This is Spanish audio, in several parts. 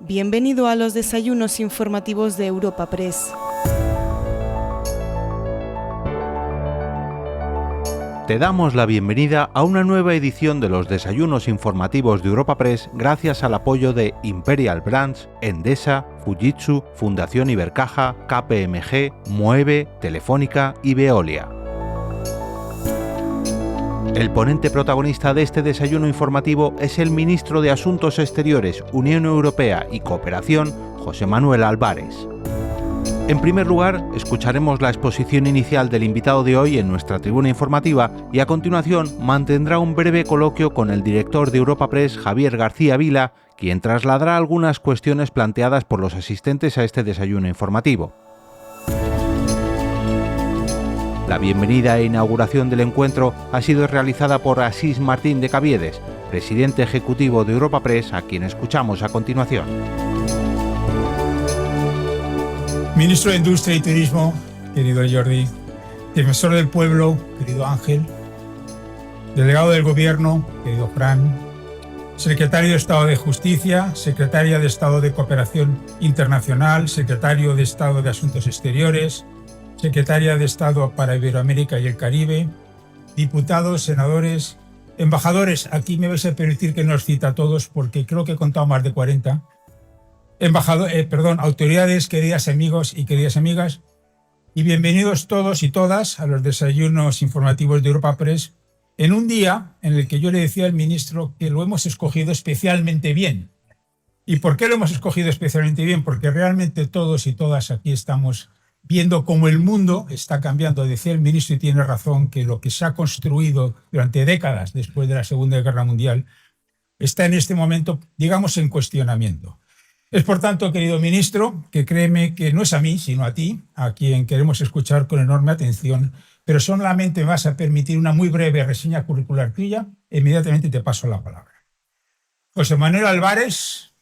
Bienvenido a los desayunos informativos de Europa Press. Te damos la bienvenida a una nueva edición de los desayunos informativos de Europa Press gracias al apoyo de Imperial Brands, Endesa, Fujitsu, Fundación Ibercaja, KPMG, Moeve, Telefónica y Veolia. El ponente protagonista de este desayuno informativo es el ministro de Asuntos Exteriores, Unión Europea y Cooperación, José Manuel Álvarez. En primer lugar, escucharemos la exposición inicial del invitado de hoy en nuestra tribuna informativa y a continuación mantendrá un breve coloquio con el director de Europa Press, Javier García Vila, quien trasladará algunas cuestiones planteadas por los asistentes a este desayuno informativo. La bienvenida e inauguración del encuentro ha sido realizada por Asís Martín de Caviedes, presidente ejecutivo de Europa Press, a quien escuchamos a continuación. Ministro de Industria y Turismo, querido Jordi, Defensor del Pueblo, querido Ángel, Delegado del Gobierno, querido Fran, Secretario de Estado de Justicia, Secretaria de Estado de Cooperación Internacional, Secretario de Estado de Asuntos Exteriores, Secretaria de Estado para Iberoamérica y el Caribe, diputados, senadores, embajadores, aquí me vais a permitir que no os cita a todos porque creo que he contado más de 40, autoridades, queridas amigos y queridas amigas, y bienvenidos todos y todas a los desayunos informativos de Europa Press, en un día en el que yo le decía al ministro que lo hemos escogido especialmente bien. ¿Y por qué lo hemos escogido especialmente bien? Porque realmente todos y todas aquí estamos viendo cómo el mundo está cambiando. Decía el ministro, y tiene razón, que lo que se ha construido durante décadas después de la Segunda Guerra Mundial está en este momento, digamos, en cuestionamiento. Es por tanto, querido ministro, que créeme que no es a mí, sino a ti, a quien queremos escuchar con enorme atención, pero solamente me vas a permitir una muy breve reseña curricular tuya e inmediatamente te paso la palabra. José Manuel Álvarez,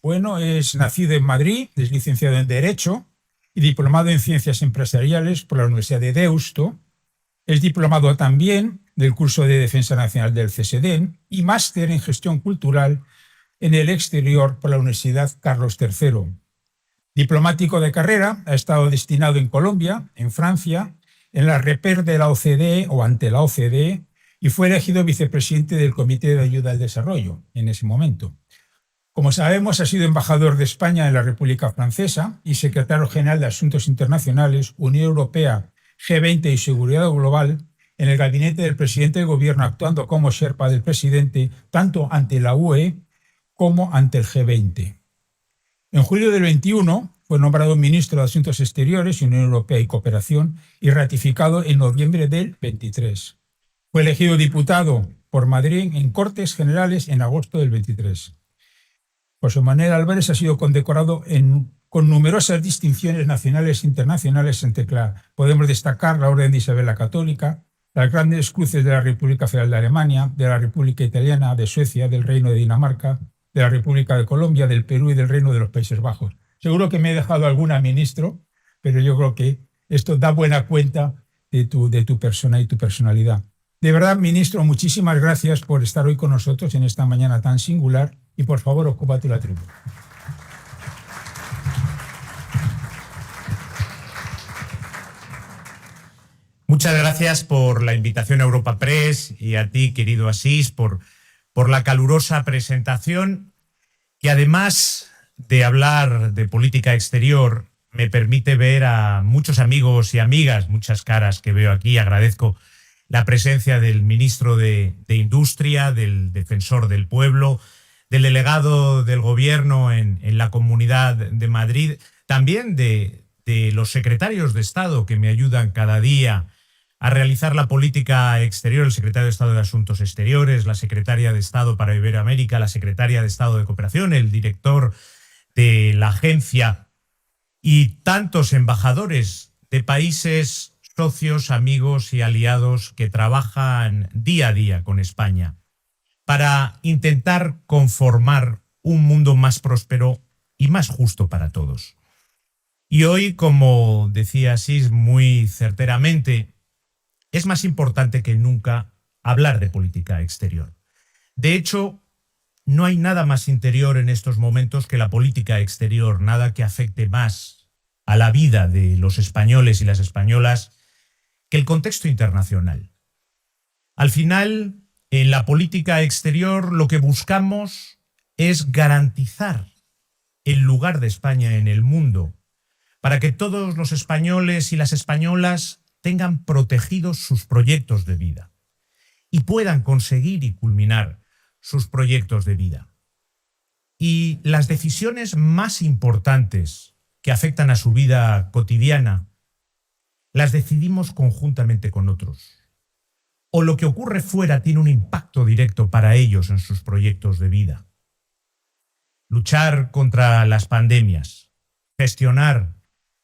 es nacido en Madrid, es licenciado en Derecho y diplomado en Ciencias Empresariales por la Universidad de Deusto. Es diplomado también del curso de Defensa Nacional del CSDEN y máster en Gestión Cultural en el exterior por la Universidad Carlos III. Diplomático de carrera, ha estado destinado en Colombia, en Francia, en la REPER de la OCDE o ante la OCDE y fue elegido vicepresidente del Comité de Ayuda al Desarrollo en ese momento. Como sabemos, ha sido embajador de España en la República Francesa y secretario general de Asuntos Internacionales, Unión Europea, G20 y Seguridad Global en el gabinete del presidente del gobierno, actuando como sherpa del presidente tanto ante la UE como ante el G20. En julio del 21 fue nombrado ministro de Asuntos Exteriores, Unión Europea y Cooperación y ratificado en noviembre del 23. Fue elegido diputado por Madrid en Cortes Generales en agosto del 23. José Manuel Álvarez ha sido condecorado con numerosas distinciones nacionales e internacionales, entre que podemos destacar la Orden de Isabel la Católica, las grandes cruces de la República Federal de Alemania, de la República Italiana, de Suecia, del Reino de Dinamarca, de la República de Colombia, del Perú y del Reino de los Países Bajos. Seguro que me he dejado alguna, ministro, pero yo creo que esto da buena cuenta de tu persona y tu personalidad. De verdad, ministro, muchísimas gracias por estar hoy con nosotros en esta mañana tan singular y por favor, ocúpate la tribuna. Muchas gracias por la invitación a Europa Press y a ti, querido Asís, por la calurosa presentación, que además de hablar de política exterior, me permite ver a muchos amigos y amigas, muchas caras que veo aquí. Agradezco la presencia del ministro de Industria, del Defensor del Pueblo, del delegado del Gobierno en la Comunidad de Madrid, también de los secretarios de Estado que me ayudan cada día a realizar la política exterior, el secretario de Estado de Asuntos Exteriores, la secretaria de Estado para Iberoamérica, la secretaria de Estado de Cooperación, el director de la agencia y tantos embajadores de países socios, amigos y aliados que trabajan día a día con España para intentar conformar un mundo más próspero y más justo para todos. Y hoy, como decía Asís muy certeramente, es más importante que nunca hablar de política exterior. De hecho, no hay nada más interior en estos momentos que la política exterior, nada que afecte más a la vida de los españoles y las españolas que el contexto internacional. Al final, en la política exterior lo que buscamos es garantizar el lugar de España en el mundo para que todos los españoles y las españolas tengan protegidos sus proyectos de vida y puedan conseguir y culminar sus proyectos de vida. Y las decisiones más importantes que afectan a su vida cotidiana las decidimos conjuntamente con otros. O lo que ocurre fuera tiene un impacto directo para ellos en sus proyectos de vida. Luchar contra las pandemias, gestionar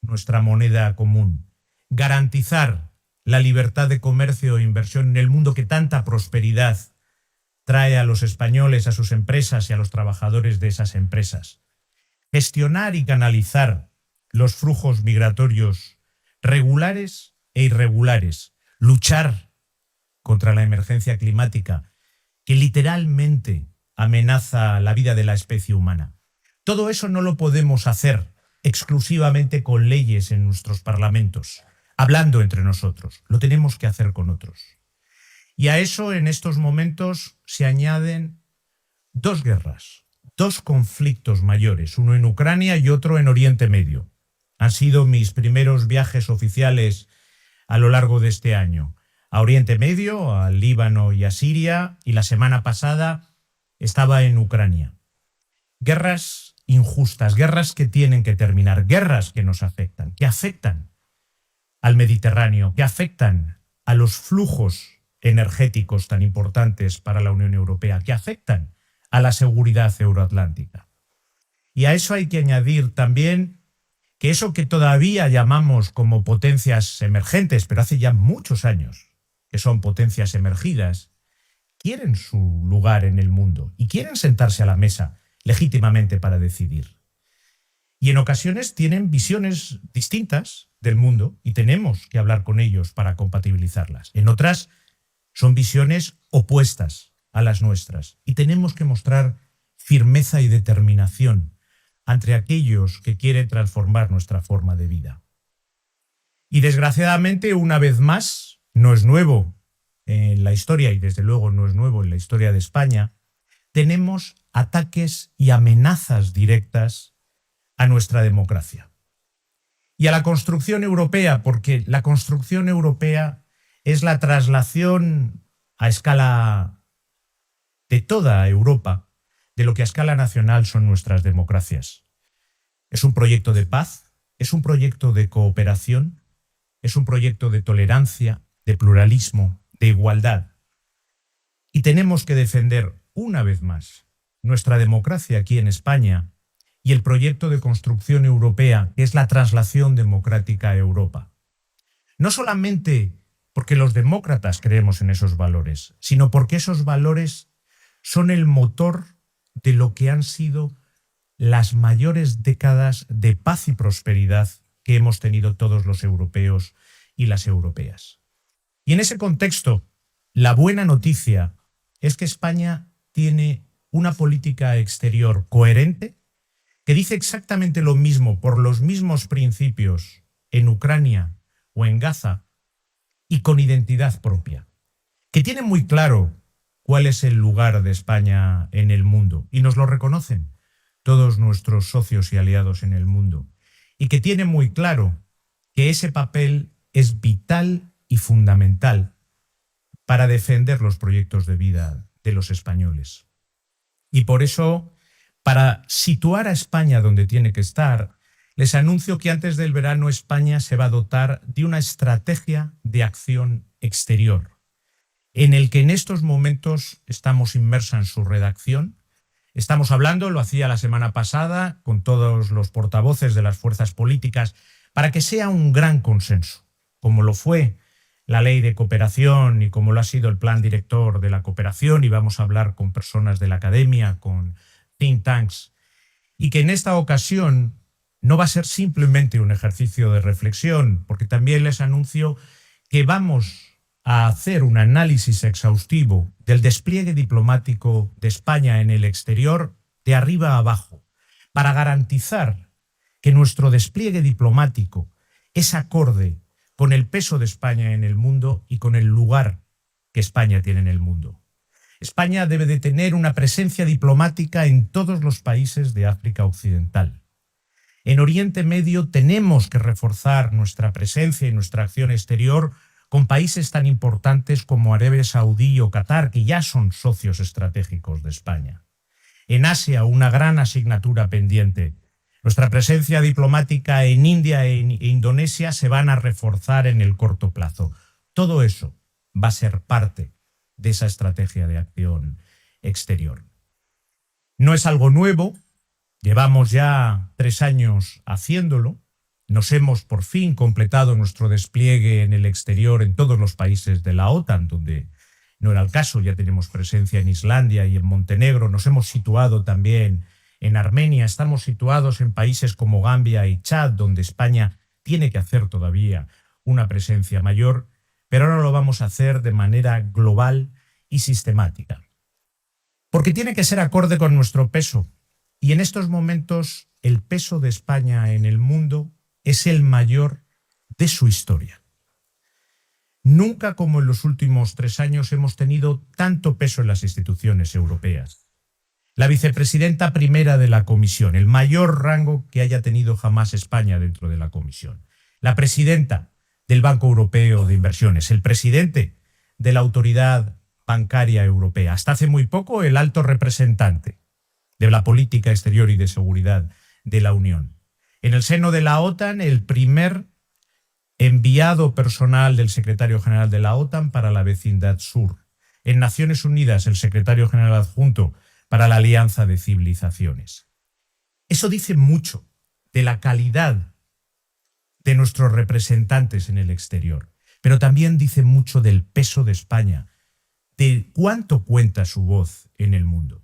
nuestra moneda común, garantizar la libertad de comercio e inversión en el mundo que tanta prosperidad trae a los españoles, a sus empresas y a los trabajadores de esas empresas. Gestionar y canalizar los flujos migratorios regulares e irregulares. Luchar contra la emergencia climática que literalmente amenaza la vida de la especie humana. Todo eso no lo podemos hacer exclusivamente con leyes en nuestros parlamentos, hablando entre nosotros. Lo tenemos que hacer con otros. Y a eso en estos momentos se añaden dos guerras, dos conflictos mayores, uno en Ucrania y otro en Oriente Medio. Han sido mis primeros viajes oficiales a lo largo de este año. A Oriente Medio, al Líbano y a Siria, y la semana pasada estaba en Ucrania. Guerras injustas, guerras que tienen que terminar, guerras que nos afectan, que afectan al Mediterráneo, que afectan a los flujos energéticos tan importantes para la Unión Europea, que afectan a la seguridad euroatlántica. Y a eso hay que añadir también que eso que todavía llamamos como potencias emergentes, pero hace ya muchos años que son potencias emergidas, quieren su lugar en el mundo y quieren sentarse a la mesa legítimamente para decidir. Y en ocasiones tienen visiones distintas del mundo y tenemos que hablar con ellos para compatibilizarlas. En otras son visiones opuestas a las nuestras y tenemos que mostrar firmeza y determinación ante aquellos que quieren transformar nuestra forma de vida. Y desgraciadamente, una vez más, no es nuevo en la historia y desde luego no es nuevo en la historia de España, tenemos ataques y amenazas directas a nuestra democracia y a la construcción europea, porque la construcción europea es la traslación a escala de toda Europa de lo que a escala nacional son nuestras democracias. Es un proyecto de paz, es un proyecto de cooperación, es un proyecto de tolerancia, de pluralismo, de igualdad. Y tenemos que defender una vez más nuestra democracia aquí en España y el proyecto de construcción europea, que es la traslación democrática a Europa. No solamente porque los demócratas creemos en esos valores, sino porque esos valores son el motor de lo que han sido las mayores décadas de paz y prosperidad que hemos tenido todos los europeos y las europeas. Y en ese contexto, la buena noticia es que España tiene una política exterior coherente que dice exactamente lo mismo por los mismos principios en Ucrania o en Gaza y con identidad propia, que tiene muy claro cuál es el lugar de España en el mundo y nos lo reconocen todos nuestros socios y aliados en el mundo, y que tiene muy claro que ese papel es vital y fundamental para defender los proyectos de vida de los españoles. Y por eso, para situar a España donde tiene que estar, les anuncio que antes del verano España se va a dotar de una estrategia de acción exterior, en el que en estos momentos estamos inmersos en su redacción. Estamos hablando, lo hacía la semana pasada, con todos los portavoces de las fuerzas políticas, para que sea un gran consenso, como lo fue la ley de cooperación y como lo ha sido el plan director de la cooperación, y vamos a hablar con personas de la academia, con think tanks, y que en esta ocasión no va a ser simplemente un ejercicio de reflexión, porque también les anuncio que vamos a hacer un análisis exhaustivo del despliegue diplomático de España en el exterior de arriba a abajo, para garantizar que nuestro despliegue diplomático es acorde con el peso de España en el mundo y con el lugar que España tiene en el mundo. España debe de tener una presencia diplomática en todos los países de África Occidental. En Oriente Medio tenemos que reforzar nuestra presencia y nuestra acción exterior con países tan importantes como Arabia Saudí o Qatar, que ya son socios estratégicos de España. En Asia, una gran asignatura pendiente. Nuestra presencia diplomática en India e Indonesia se van a reforzar en el corto plazo. Todo eso va a ser parte de esa estrategia de acción exterior. No es algo nuevo, llevamos ya 3 años haciéndolo, nos hemos por fin completado nuestro despliegue en el exterior en todos los países de la OTAN, donde no era el caso, ya tenemos presencia en Islandia y en Montenegro, nos hemos situado también en Armenia, estamos situados en países como Gambia y Chad, donde España tiene que hacer todavía una presencia mayor, pero ahora lo vamos a hacer de manera global y sistemática. Porque tiene que ser acorde con nuestro peso. Y en estos momentos el peso de España en el mundo es el mayor de su historia. Nunca como en los últimos 3 años hemos tenido tanto peso en las instituciones europeas. La vicepresidenta primera de la Comisión, el mayor rango que haya tenido jamás España dentro de la Comisión. La presidenta del Banco Europeo de Inversiones, el presidente de la Autoridad Bancaria Europea, hasta hace muy poco el alto representante de la política exterior y de seguridad de la Unión. En el seno de la OTAN, el primer enviado personal del secretario general de la OTAN para la vecindad sur. En Naciones Unidas, el secretario general adjunto para la Alianza de Civilizaciones. Eso dice mucho de la calidad de nuestros representantes en el exterior, pero también dice mucho del peso de España, de cuánto cuenta su voz en el mundo.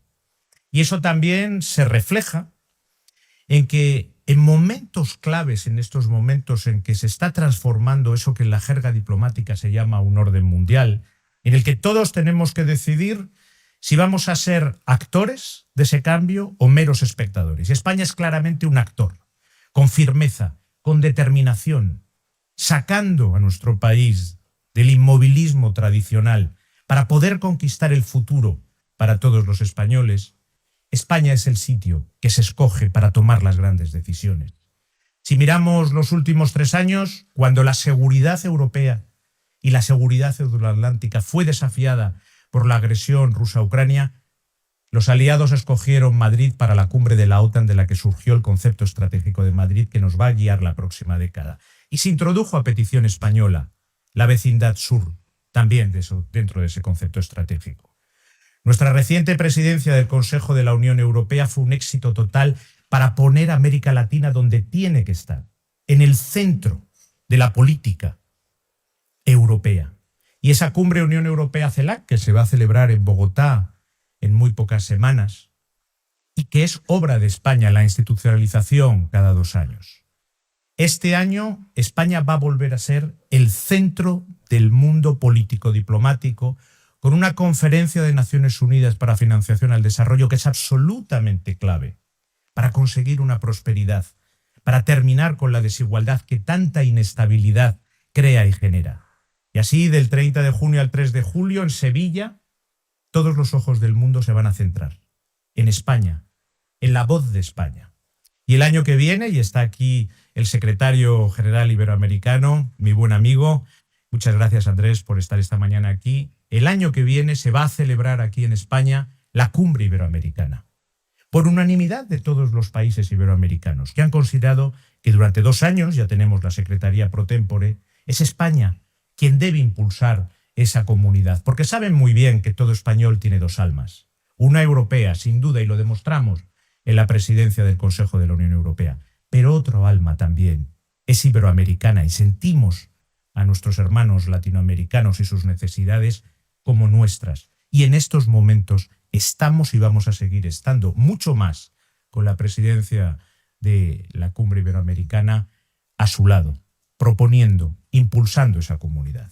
Y eso también se refleja en que en momentos claves, en estos momentos en que se está transformando eso que en la jerga diplomática se llama un orden mundial, en el que todos tenemos que decidir si vamos a ser actores de ese cambio o meros espectadores. España es claramente un actor, con firmeza, con determinación, sacando a nuestro país del inmovilismo tradicional para poder conquistar el futuro para todos los españoles. España es el sitio que se escoge para tomar las grandes decisiones. Si miramos los últimos 3 años, cuando la seguridad europea y la seguridad euroatlántica fue desafiada por la agresión rusa a Ucrania, los aliados escogieron Madrid para la cumbre de la OTAN, de la que surgió el concepto estratégico de Madrid, que nos va a guiar la próxima década. Y se introdujo a petición española la vecindad sur, también dentro de ese concepto estratégico. Nuestra reciente presidencia del Consejo de la Unión Europea fue un éxito total para poner a América Latina donde tiene que estar, en el centro de la política europea. Y esa cumbre Unión Europea-CELAC, que se va a celebrar en Bogotá en muy pocas semanas, y que es obra de España la institucionalización cada 2 años. Este año España va a volver a ser el centro del mundo político-diplomático, con una conferencia de Naciones Unidas para financiación al desarrollo que es absolutamente clave para conseguir una prosperidad, para terminar con la desigualdad que tanta inestabilidad crea y genera. Y así, del 30 de junio al 3 de julio, en Sevilla, todos los ojos del mundo se van a centrar en España, en la voz de España. Y el año que viene, y está aquí el secretario general iberoamericano, mi buen amigo, muchas gracias Andrés por estar esta mañana aquí, el año que viene se va a celebrar aquí en España la cumbre iberoamericana, por unanimidad de todos los países iberoamericanos, que han considerado que durante 2 años, ya tenemos la Secretaría pro tempore, es España quien debe impulsar esa comunidad, porque saben muy bien que todo español tiene 2 almas, una europea, sin duda, y lo demostramos en la presidencia del Consejo de la Unión Europea, pero otro alma también es iberoamericana y sentimos a nuestros hermanos latinoamericanos y sus necesidades como nuestras. Y en estos momentos estamos y vamos a seguir estando mucho más con la presidencia de la Cumbre Iberoamericana a su lado, proponiendo, impulsando esa comunidad.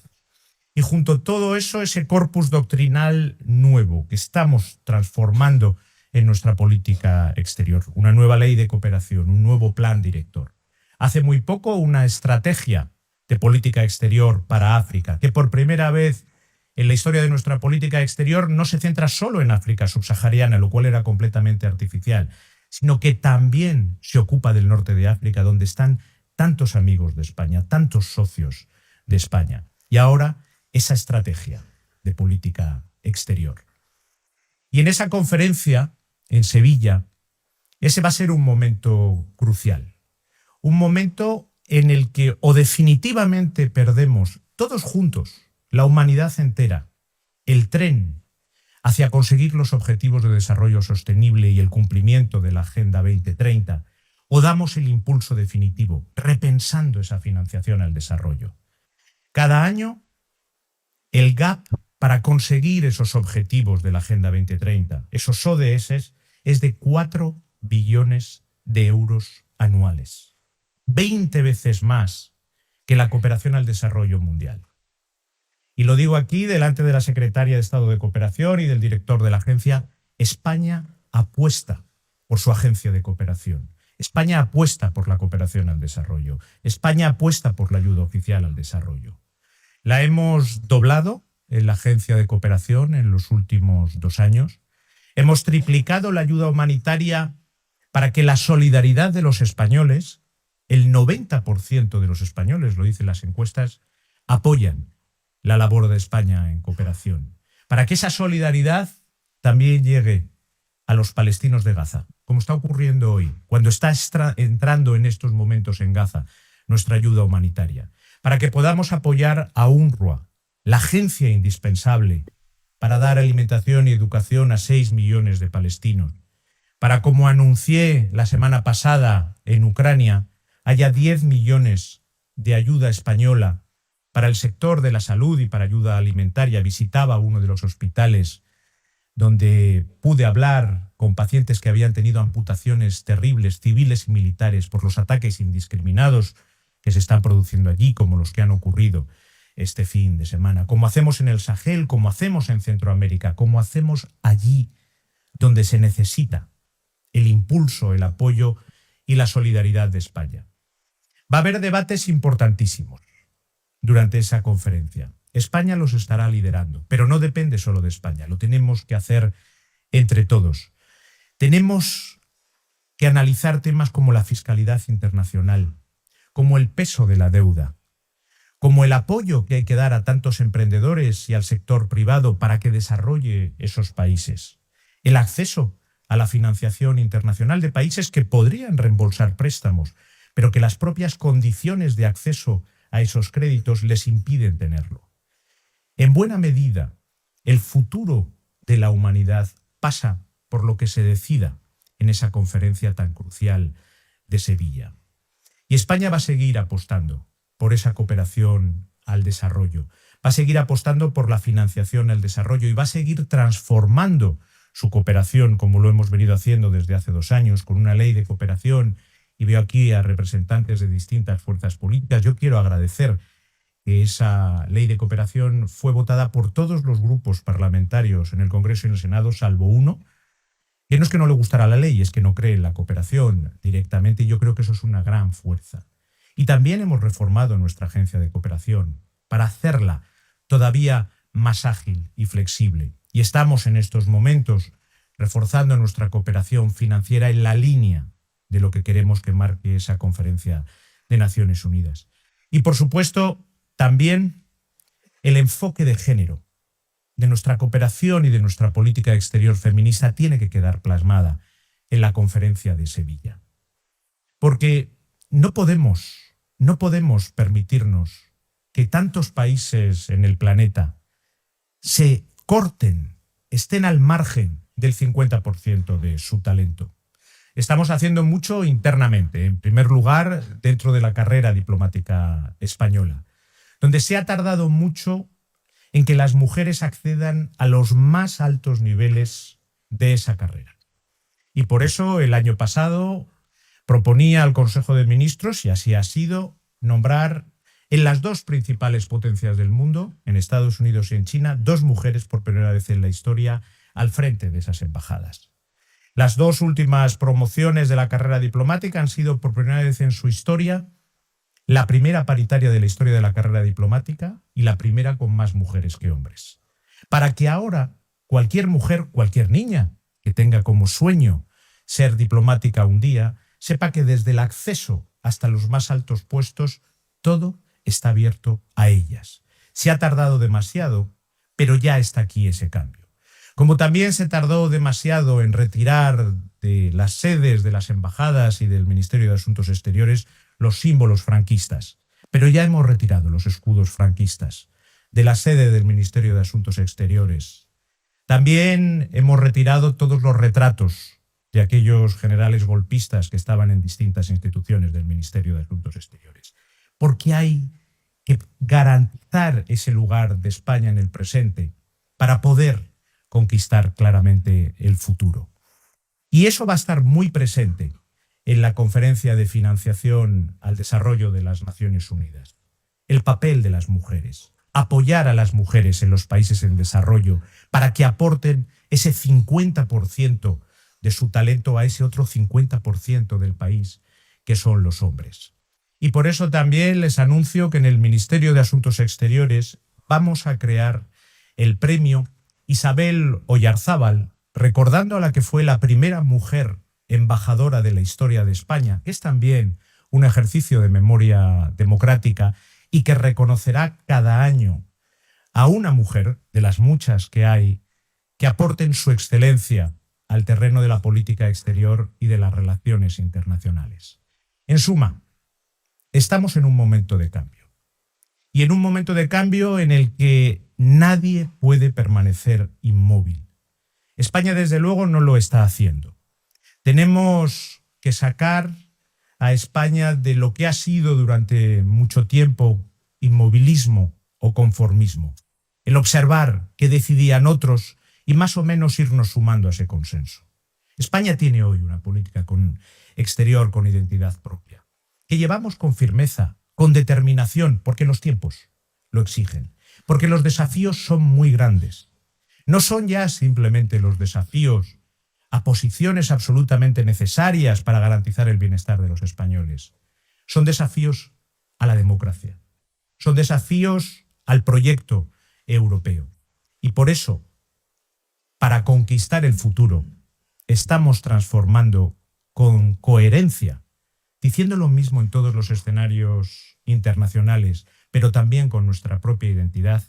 Y junto a todo eso, ese corpus doctrinal nuevo que estamos transformando en nuestra política exterior. Una nueva ley de cooperación, un nuevo plan director. Hace muy poco una estrategia de política exterior para África, que por primera vez en la historia de nuestra política exterior no se centra solo en África subsahariana, lo cual era completamente artificial, sino que también se ocupa del norte de África, donde están tantos amigos de España, tantos socios de España. Y ahora esa estrategia de política exterior. Y en esa conferencia, en Sevilla, ese va a ser un momento crucial. Un momento en el que o definitivamente perdemos todos juntos, la humanidad entera, el tren hacia conseguir los objetivos de desarrollo sostenible y el cumplimiento de la Agenda 2030, o damos el impulso definitivo, repensando esa financiación al desarrollo. Cada año, el gap para conseguir esos objetivos de la Agenda 2030, esos ODS, es de 4 billones de euros anuales. 20 veces más que la cooperación al desarrollo mundial. Y lo digo aquí delante de la secretaria de Estado de Cooperación y del director de la agencia. España apuesta por su agencia de cooperación. España apuesta por la cooperación al desarrollo. España apuesta por la ayuda oficial al desarrollo. La hemos doblado en la agencia de cooperación en los últimos 2 años. Hemos triplicado la ayuda humanitaria para que la solidaridad de los españoles, el 90% de los españoles, lo dicen las encuestas, apoyan la labor de España en cooperación. Para que esa solidaridad también llegue a los palestinos de Gaza, como está ocurriendo hoy, cuando está entrando en estos momentos en Gaza nuestra ayuda humanitaria. Para que podamos apoyar a UNRWA, la agencia indispensable para dar alimentación y educación a 6 millones de palestinos. Para, como anuncié la semana pasada en Ucrania, haya 10 millones de ayuda española para el sector de la salud y para ayuda alimentaria. Visitaba uno de los hospitales donde pude hablar con pacientes que habían tenido amputaciones terribles, civiles y militares, por los ataques indiscriminados que se están produciendo allí, como los que han ocurrido este fin de semana. Como hacemos en el Sahel, como hacemos en Centroamérica, como hacemos allí donde se necesita el impulso, el apoyo y la solidaridad de España. Va a haber debates importantísimos durante esa conferencia. España los estará liderando, pero no depende solo de España, lo tenemos que hacer entre todos. Tenemos que analizar temas como la fiscalidad internacional, como el peso de la deuda, como el apoyo que hay que dar a tantos emprendedores y al sector privado para que desarrolle esos países, el acceso a la financiación internacional de países que podrían reembolsar préstamos, pero que las propias condiciones de acceso a esos créditos les impiden tenerlo. En buena medida, el futuro de la humanidad pasa por lo que se decida en esa conferencia tan crucial de Sevilla. Y España va a seguir apostando por esa cooperación al desarrollo, va a seguir apostando por la financiación al desarrollo y va a seguir transformando su cooperación, como lo hemos venido haciendo desde hace 2 años, con una ley de cooperación. Y veo aquí a representantes de distintas fuerzas políticas. Yo quiero agradecer que esa ley de cooperación fue votada por todos los grupos parlamentarios en el Congreso y en el Senado, salvo uno, que no es que no le gustara la ley, es que no cree en la cooperación directamente, y yo creo que eso es una gran fuerza. Y también hemos reformado nuestra agencia de cooperación para hacerla todavía más ágil y flexible. Y estamos en estos momentos reforzando nuestra cooperación financiera en la línea de lo que queremos que marque esa conferencia de Naciones Unidas. Y, por supuesto, también el enfoque de género de nuestra cooperación y de nuestra política exterior feminista tiene que quedar plasmada en la conferencia de Sevilla. Porque no podemos permitirnos que tantos países en el planeta se corten, estén al margen del 50% de su talento. Estamos haciendo mucho internamente, en primer lugar, dentro de la carrera diplomática española, donde se ha tardado mucho en que las mujeres accedan a los más altos niveles de esa carrera. Y por eso el año pasado proponía al Consejo de Ministros, y así ha sido, nombrar En las dos principales potencias del mundo, en Estados Unidos y en China, 2 mujeres por primera vez en la historia al frente de esas embajadas. Las 2 últimas promociones de la carrera diplomática han sido por primera vez en su historia la primera paritaria de la historia de la carrera diplomática y la primera con más mujeres que hombres. Para que ahora cualquier mujer, cualquier niña que tenga como sueño ser diplomática un día, sepa que desde el acceso hasta los más altos puestos, todo está abierto a ellas. Se ha tardado demasiado, pero ya está aquí ese cambio. Como también se tardó demasiado en retirar de las sedes de las embajadas y del Ministerio de Asuntos Exteriores los símbolos franquistas, pero ya hemos retirado los escudos franquistas de la sede del Ministerio de Asuntos Exteriores. También hemos retirado todos los retratos de aquellos generales golpistas que estaban en distintas instituciones del Ministerio de Asuntos Exteriores, porque hay que garantizar ese lugar de España en el presente para poder conquistar claramente el futuro. Y eso va a estar muy presente en la Conferencia de Financiación al Desarrollo de las Naciones Unidas. El papel de las mujeres, apoyar a las mujeres en los países en desarrollo para que aporten ese 50% de su talento a ese otro 50% del país, que son los hombres. Y por eso también les anuncio que en el Ministerio de Asuntos Exteriores vamos a crear el premio Isabel Oyarzábal, recordando a la que fue la primera mujer embajadora de la historia de España, que es también un ejercicio de memoria democrática y que reconocerá cada año a una mujer, de las muchas que hay, que aporten su excelencia al terreno de la política exterior y de las relaciones internacionales. En suma, estamos en un momento de cambio. Y en un momento de cambio en el que nadie puede permanecer inmóvil. España, desde luego, no lo está haciendo. Tenemos que sacar a España de lo que ha sido durante mucho tiempo inmovilismo o conformismo. El observar qué decidían otros y más o menos irnos sumando a ese consenso. España tiene hoy una política exterior con identidad propia, que llevamos con firmeza, con determinación, porque los tiempos lo exigen, porque los desafíos son muy grandes. No son ya simplemente los desafíos a posiciones absolutamente necesarias para garantizar el bienestar de los españoles. Son desafíos a la democracia. Son desafíos al proyecto europeo. Y por eso, para conquistar el futuro, estamos transformando con coherencia, diciendo lo mismo en todos los escenarios internacionales, pero también con nuestra propia identidad,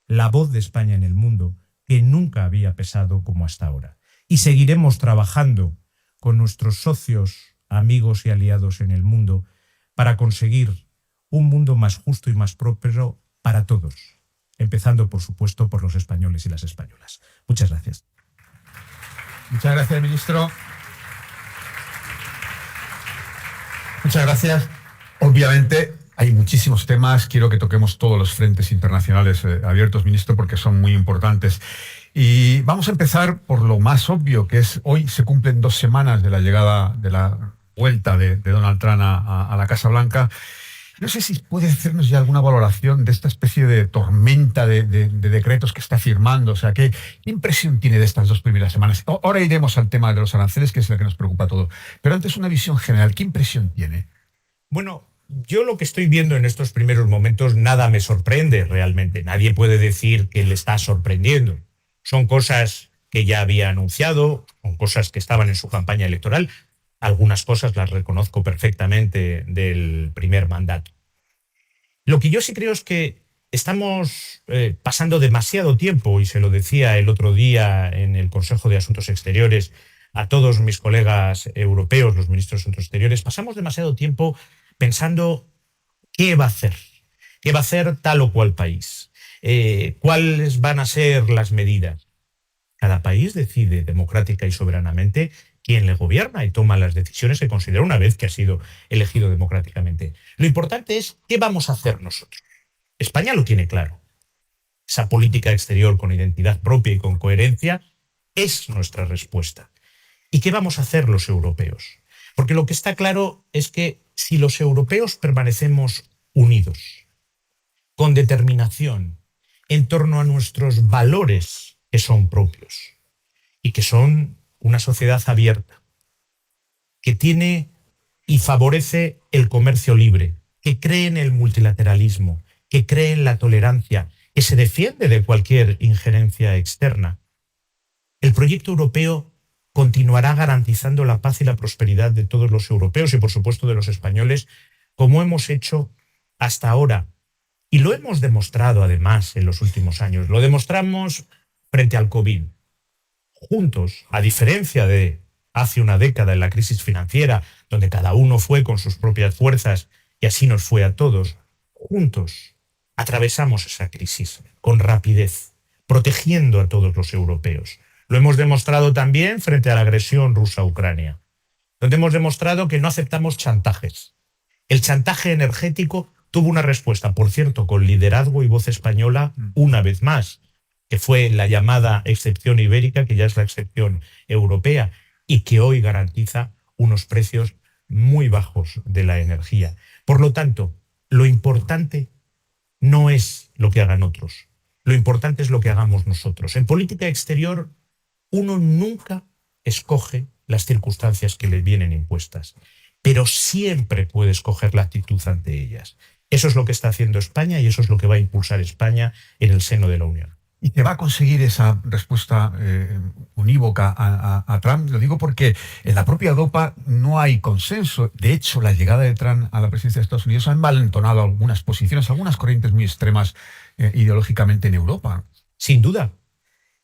la voz de España en el mundo que nunca había pesado como hasta ahora. Y seguiremos trabajando con nuestros socios, amigos y aliados en el mundo para conseguir un mundo más justo y más próspero para todos, empezando, por supuesto, por los españoles y las españolas. Muchas gracias. Muchas gracias, ministro. Muchas gracias. Obviamente hay muchísimos temas. Quiero que toquemos todos los frentes internacionales abiertos, ministro, porque son muy importantes. Y vamos a empezar por lo más obvio, que es hoy se cumplen 2 semanas de la llegada, de la vuelta de Donald Trump a la Casa Blanca. No sé si puede hacernos ya alguna valoración de esta especie de tormenta de decretos que está firmando. O sea, ¿qué impresión tiene de estas 2 primeras semanas? Ahora iremos al tema de los aranceles, que es el que nos preocupa a todos. Pero antes una visión general. ¿Qué impresión tiene? Bueno, yo lo que estoy viendo en estos primeros momentos nada me sorprende realmente. Nadie puede decir que le está sorprendiendo. Son cosas que ya había anunciado, son cosas que estaban en su campaña electoral. Algunas cosas las reconozco perfectamente del primer mandato. Lo que yo sí creo es que estamos pasando demasiado tiempo, y se lo decía el otro día en el Consejo de Asuntos Exteriores a todos mis colegas europeos, los ministros de Asuntos Exteriores, pasamos demasiado tiempo pensando qué va a hacer tal o cual país, cuáles van a ser las medidas. Cada país decide democrática y soberanamente quién le gobierna y toma las decisiones que considera una vez que ha sido elegido democráticamente. Lo importante es qué vamos a hacer nosotros. España lo tiene claro. Esa política exterior con identidad propia y con coherencia es nuestra respuesta. ¿Y qué vamos a hacer los europeos? Porque lo que está claro es que si los europeos permanecemos unidos, con determinación, en torno a nuestros valores que son propios y que son una sociedad abierta, que tiene y favorece el comercio libre, que cree en el multilateralismo, que cree en la tolerancia, que se defiende de cualquier injerencia externa. El proyecto europeo continuará garantizando la paz y la prosperidad de todos los europeos y, por supuesto, de los españoles, como hemos hecho hasta ahora. Y lo hemos demostrado, además, en los últimos años. Lo demostramos frente al COVID. Juntos, a diferencia de hace una década en la crisis financiera, donde cada uno fue con sus propias fuerzas y así nos fue a todos, juntos atravesamos esa crisis con rapidez, protegiendo a todos los europeos. Lo hemos demostrado también frente a la agresión rusa a Ucrania, donde hemos demostrado que no aceptamos chantajes. El chantaje energético tuvo una respuesta, por cierto, con liderazgo y voz española una vez más, que fue la llamada excepción ibérica, que ya es la excepción europea, y que hoy garantiza unos precios muy bajos de la energía. Por lo tanto, lo importante no es lo que hagan otros, lo importante es lo que hagamos nosotros. En política exterior, uno nunca escoge las circunstancias que le vienen impuestas, pero siempre puede escoger la actitud ante ellas. Eso es lo que está haciendo España y eso es lo que va a impulsar España en el seno de la Unión. ¿Y te va a conseguir esa respuesta unívoca a Trump? Lo digo porque en la propia Europa no hay consenso. De hecho, la llegada de Trump a la presidencia de Estados Unidos ha envalentonado algunas posiciones, algunas corrientes muy extremas ideológicamente en Europa. Sin duda.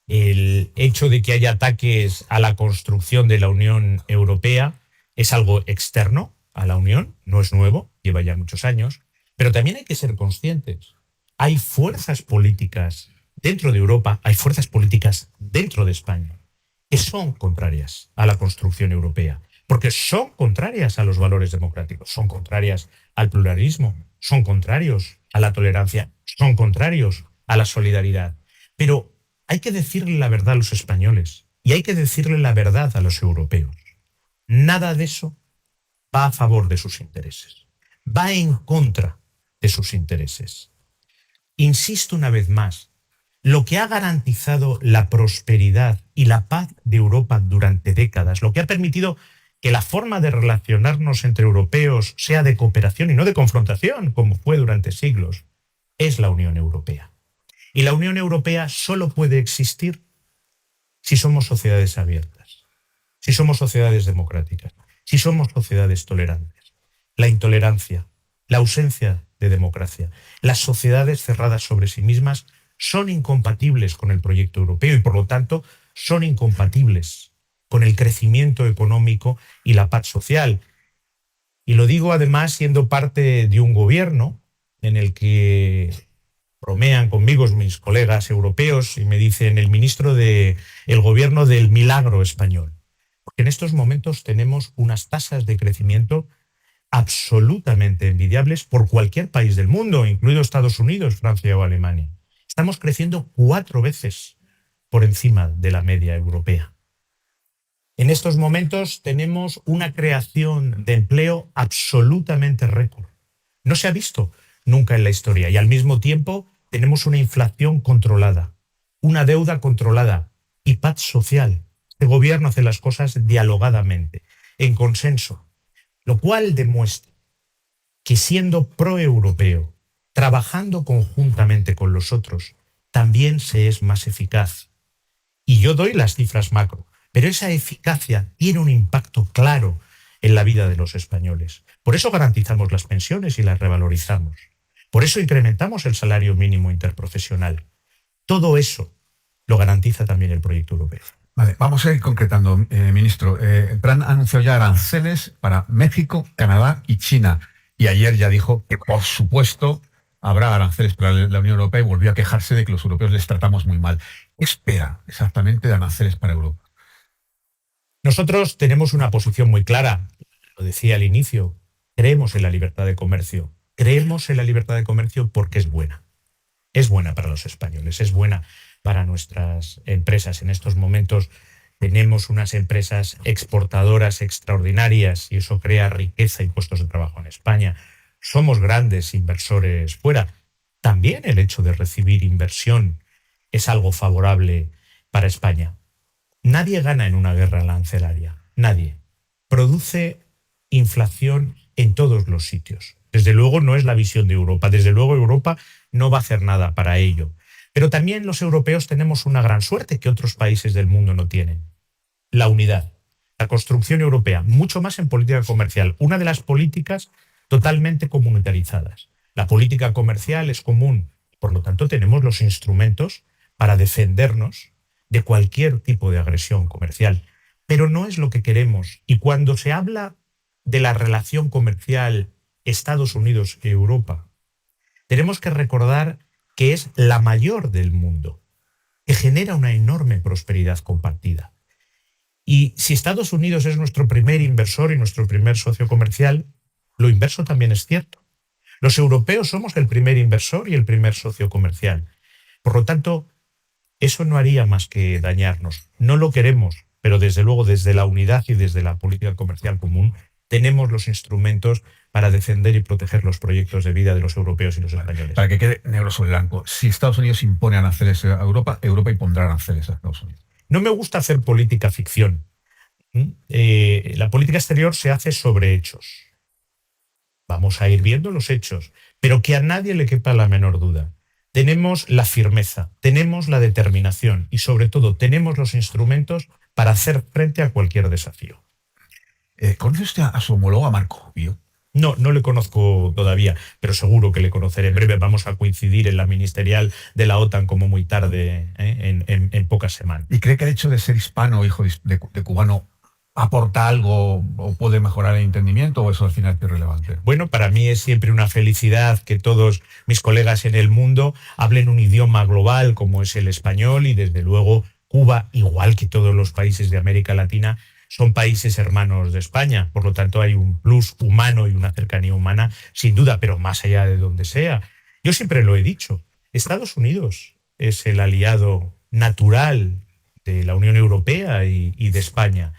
El hecho de que haya ataques a la construcción de la Unión Europea es algo externo a la Unión, no es nuevo, lleva ya muchos años, pero también hay que ser conscientes. Hay fuerzas políticas dentro de Europa, hay fuerzas políticas dentro de España que son contrarias a la construcción europea, porque son contrarias a los valores democráticos, son contrarias al pluralismo, son contrarios a la tolerancia, son contrarios a la solidaridad. Pero hay que decirle la verdad a los españoles y hay que decirle la verdad a los europeos. Nada de eso va a favor de sus intereses, va en contra de sus intereses. Insisto una vez más, lo que ha garantizado la prosperidad y la paz de Europa durante décadas, lo que ha permitido que la forma de relacionarnos entre europeos sea de cooperación y no de confrontación, como fue durante siglos, es la Unión Europea. Y la Unión Europea solo puede existir si somos sociedades abiertas, si somos sociedades democráticas, si somos sociedades tolerantes. La intolerancia, la ausencia de democracia, las sociedades cerradas sobre sí mismas son incompatibles con el proyecto europeo y, por lo tanto, son incompatibles con el crecimiento económico y la paz social. Y lo digo, además, siendo parte de un gobierno en el que bromean conmigo mis colegas europeos y me dicen el ministro del gobierno del milagro español. Porque en estos momentos tenemos unas tasas de crecimiento absolutamente envidiables por cualquier país del mundo, incluido Estados Unidos, Francia o Alemania. Estamos creciendo 4 veces por encima de la media europea. En estos momentos tenemos una creación de empleo absolutamente récord. No se ha visto nunca en la historia y al mismo tiempo tenemos una inflación controlada, una deuda controlada y paz social. Este gobierno hace las cosas dialogadamente, en consenso, lo cual demuestra que siendo proeuropeo, trabajando conjuntamente con los otros, también se es más eficaz. Y yo doy las cifras macro, pero esa eficacia tiene un impacto claro en la vida de los españoles. Por eso garantizamos las pensiones y las revalorizamos. Por eso incrementamos el salario mínimo interprofesional. Todo eso lo garantiza también el proyecto europeo. Vale, vamos a ir concretando, ministro. Trump ha anunciado ya aranceles para México, Canadá y China. Y ayer ya dijo que, por supuesto, habrá aranceles para la Unión Europea y volvió a quejarse de que los europeos les tratamos muy mal. ¿Qué espera exactamente de aranceles para Europa? Nosotros tenemos una posición muy clara. Lo decía al inicio, creemos en la libertad de comercio. Creemos en la libertad de comercio porque es buena. Es buena para los españoles, es buena para nuestras empresas. En estos momentos tenemos unas empresas exportadoras extraordinarias y eso crea riqueza y puestos de trabajo en España. Somos grandes inversores fuera. también el hecho de recibir inversión es algo favorable para España. Nadie gana en una guerra arancelaria, nadie. Produce inflación en todos los sitios. Desde luego no es la visión de Europa, desde luego Europa no va a hacer nada para ello. Pero también los europeos tenemos una gran suerte que otros países del mundo no tienen. La unidad, la construcción europea, mucho más en política comercial, una de las políticas totalmente comunitarizadas. La política comercial es común, por lo tanto tenemos los instrumentos para defendernos de cualquier tipo de agresión comercial. Pero no es lo que queremos. Y cuando se habla de la relación comercial Estados Unidos-Europa, tenemos que recordar que es la mayor del mundo, que genera una enorme prosperidad compartida. Y si Estados Unidos es nuestro primer inversor y nuestro primer socio comercial, lo inverso también es cierto. Los europeos somos el primer inversor y el primer socio comercial. Por lo tanto, eso no haría más que dañarnos. No lo queremos, pero desde luego desde la unidad y desde la política comercial común tenemos los instrumentos para defender y proteger los proyectos de vida de los europeos y los españoles. Para que quede negro sobre blanco, si Estados Unidos impone aranceles a Europa, Europa impondrá aranceles a Estados Unidos. No me gusta hacer política ficción. La política exterior se hace sobre hechos. Vamos a ir viendo los hechos, pero que a nadie le quepa la menor duda. Tenemos la firmeza, tenemos la determinación y sobre todo tenemos los instrumentos para hacer frente a cualquier desafío. ¿Conoce usted a su homólogo, a Marco Rubio? No le conozco todavía, pero seguro que le conoceré en breve. Vamos a coincidir en la ministerial de la OTAN como muy tarde, en pocas semanas. ¿Y cree que el hecho de ser hispano, hijo de cubano, aporta algo o puede mejorar el entendimiento, o eso al final es irrelevante? Bueno, para mí es siempre una felicidad que todos mis colegas en el mundo hablen un idioma global como es el español, y desde luego Cuba, igual que todos los países de América Latina, son países hermanos de España. Por lo tanto, hay un plus humano y una cercanía humana, sin duda, pero más allá de donde sea. Yo siempre lo he dicho, Estados Unidos es el aliado natural de la Unión Europea y de España.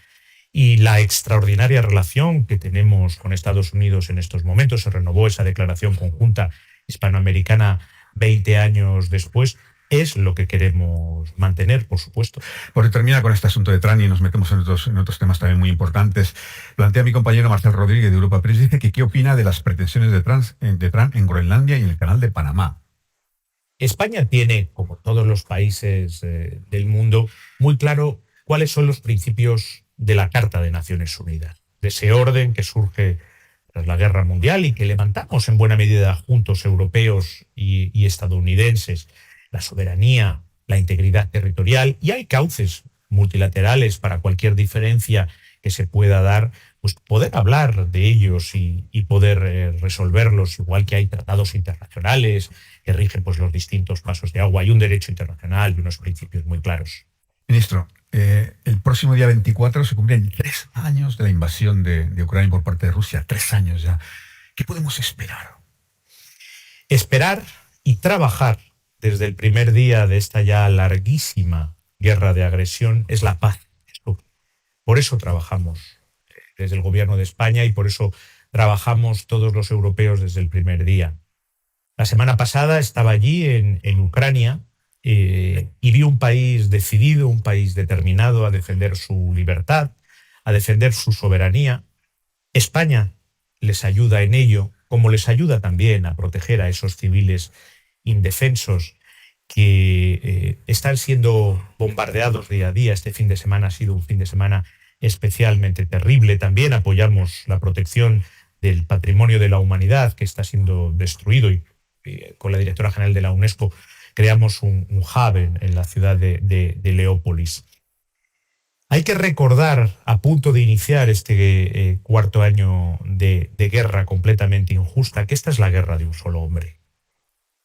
Y la extraordinaria relación que tenemos con Estados Unidos en estos momentos, se renovó esa declaración conjunta hispanoamericana 20 años después, es lo que queremos mantener, por supuesto. Por terminar con este asunto de Trump y nos metemos en otros temas también muy importantes, plantea mi compañero Marcel Rodríguez de Europa Press, dice que qué opina de las pretensiones de Trump en Groenlandia y en el Canal de Panamá. España tiene, como todos los países del mundo, muy claro cuáles son los principios de la Carta de Naciones Unidas, de ese orden que surge tras la Guerra Mundial y que levantamos en buena medida juntos, europeos y estadounidenses: la soberanía, la integridad territorial, y hay cauces multilaterales para cualquier diferencia que se pueda dar, pues poder hablar de ellos y poder resolverlos, igual que hay tratados internacionales que rigen pues los distintos pasos de agua. Hay un derecho internacional y unos principios muy claros. Ministro, el próximo día 24 se cumplen 3 años de la invasión de Ucrania por parte de Rusia. 3 años ya. ¿Qué podemos esperar? Esperar y trabajar desde el primer día de esta ya larguísima guerra de agresión es la paz. Por eso trabajamos desde el gobierno de España y por eso trabajamos todos los europeos desde el primer día. La semana pasada estaba allí en Ucrania y vi un país decidido, un país determinado a defender su libertad, a defender su soberanía. España les ayuda en ello, como les ayuda también a proteger a esos civiles indefensos que están siendo bombardeados día a día. Este fin de semana ha sido un fin de semana especialmente terrible. También apoyamos la protección del patrimonio de la humanidad que está siendo destruido, y con la directora general de la UNESCO creamos un hub en la ciudad de Leópolis. Hay que recordar, a punto de iniciar este cuarto año de guerra completamente injusta, que esta es la guerra de un solo hombre.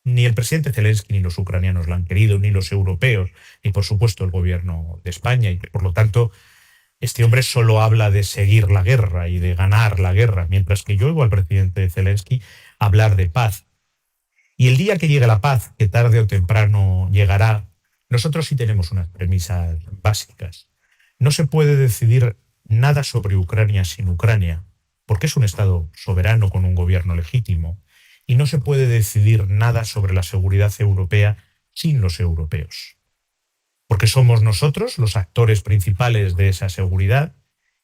Ni el presidente Zelensky ni los ucranianos lo han querido, ni los europeos, ni por supuesto el gobierno de España, y por lo tanto este hombre solo habla de seguir la guerra y de ganar la guerra, mientras que yo oigo al presidente Zelensky hablar de paz. Y el día que llegue la paz, que tarde o temprano llegará, nosotros sí tenemos unas premisas básicas. No se puede decidir nada sobre Ucrania sin Ucrania, porque es un Estado soberano con un gobierno legítimo. y no se puede decidir nada sobre la seguridad europea sin los europeos. Porque somos nosotros los actores principales de esa seguridad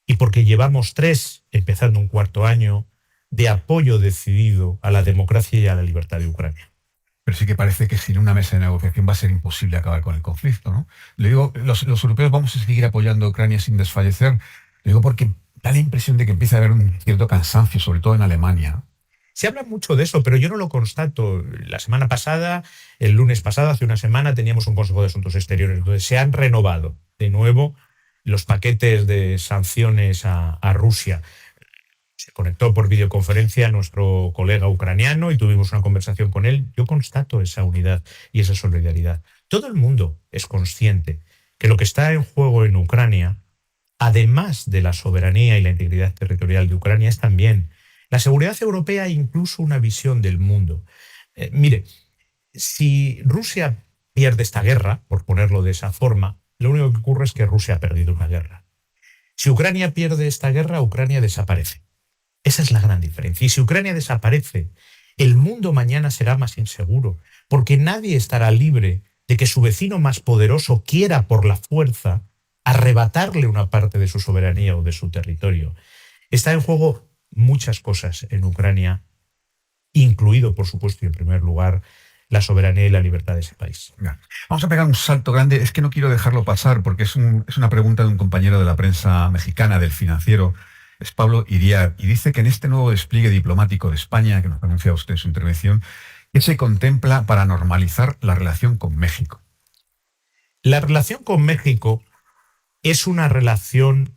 y porque llevamos 3, empezando un 4º año, de apoyo decidido a la democracia y a la libertad de Ucrania. Pero sí que parece que sin una mesa de negociación va a ser imposible acabar con el conflicto, ¿no? Le digo, los europeos vamos a seguir apoyando a Ucrania sin desfallecer. Le digo porque da la impresión de que empieza a haber un cierto cansancio, sobre todo en Alemania. Se habla mucho de eso, pero yo no lo constato. La semana pasada, el lunes pasado, hace una semana, teníamos un Consejo de Asuntos Exteriores donde se han renovado de nuevo los paquetes de sanciones a Rusia. Se conectó por videoconferencia nuestro colega ucraniano y tuvimos una conversación con él. Yo constato esa unidad y esa solidaridad. Todo el mundo es consciente que lo que está en juego en Ucrania, además de la soberanía y la integridad territorial de Ucrania, es también la seguridad europea e incluso una visión del mundo. Mire, si Rusia pierde esta guerra, por ponerlo de esa forma, lo único que ocurre es que Rusia ha perdido una guerra. Si Ucrania pierde esta guerra, Ucrania desaparece. Esa es la gran diferencia. Y si Ucrania desaparece, el mundo mañana será más inseguro, porque nadie estará libre de que su vecino más poderoso quiera por la fuerza arrebatarle una parte de su soberanía o de su territorio. Está en juego muchas cosas en Ucrania, incluido, por supuesto, y en primer lugar, la soberanía y la libertad de ese país. Vamos a pegar un salto grande. Es que no quiero dejarlo pasar porque es una pregunta de un compañero de la prensa mexicana, del Financiero, es Pablo Iriar, y dice que en este nuevo despliegue diplomático de España, que nos anuncia usted en su intervención, ¿qué se contempla para normalizar la relación con México? La relación con México es una relación,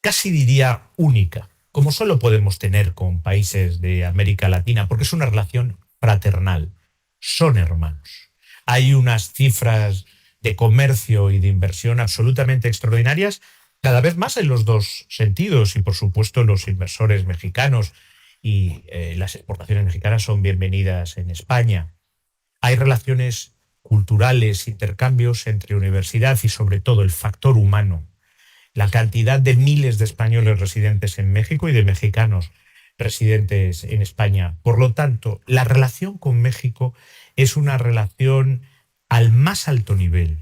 casi diría, única, como solo podemos tener con países de América Latina, porque es una relación fraternal. Son hermanos. Hay unas cifras de comercio y de inversión absolutamente extraordinarias, cada vez más en los dos sentidos, y por supuesto los inversores mexicanos y las exportaciones mexicanas son bienvenidas en España. Hay relaciones culturales, intercambios entre universidad y sobre todo el factor humano. La cantidad de miles de españoles residentes en México y de mexicanos residentes en España. Por lo tanto, la relación con México es una relación al más alto nivel.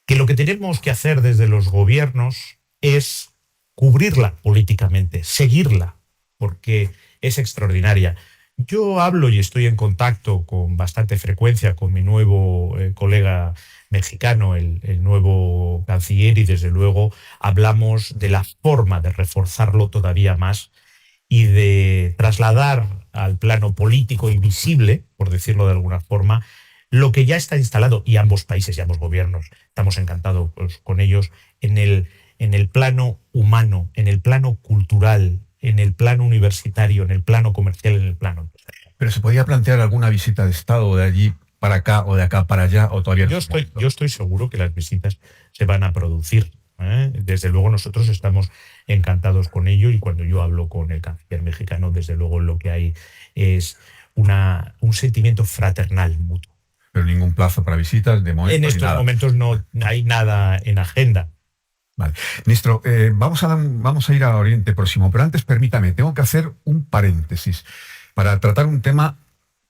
Que lo que tenemos que hacer desde los gobiernos es cubrirla políticamente, seguirla, porque es extraordinaria. Yo hablo y estoy en contacto con bastante frecuencia con mi nuevo colega mexicano, el nuevo canciller, y desde luego hablamos de la forma de reforzarlo todavía más y de trasladar al plano político y visible, por decirlo de alguna forma, lo que ya está instalado, y ambos países y ambos gobiernos estamos encantados con ellos, en el plano humano, en el plano cultural, en el plano universitario, en el plano comercial, en el plano empresarial. ¿Pero se podía plantear alguna visita de Estado de allí para acá o de acá para allá, o todavía no? Yo estoy seguro que las visitas se van a producir. Desde luego nosotros estamos encantados con ello, y cuando yo hablo con el canciller mexicano, desde luego lo que hay es un sentimiento fraternal mutuo. Pero ningún plazo para visitas de momento. En estos momentos no hay nada en agenda. Vale. Ministro, vamos a ir a Oriente Próximo, pero antes permítame, tengo que hacer un paréntesis para tratar un tema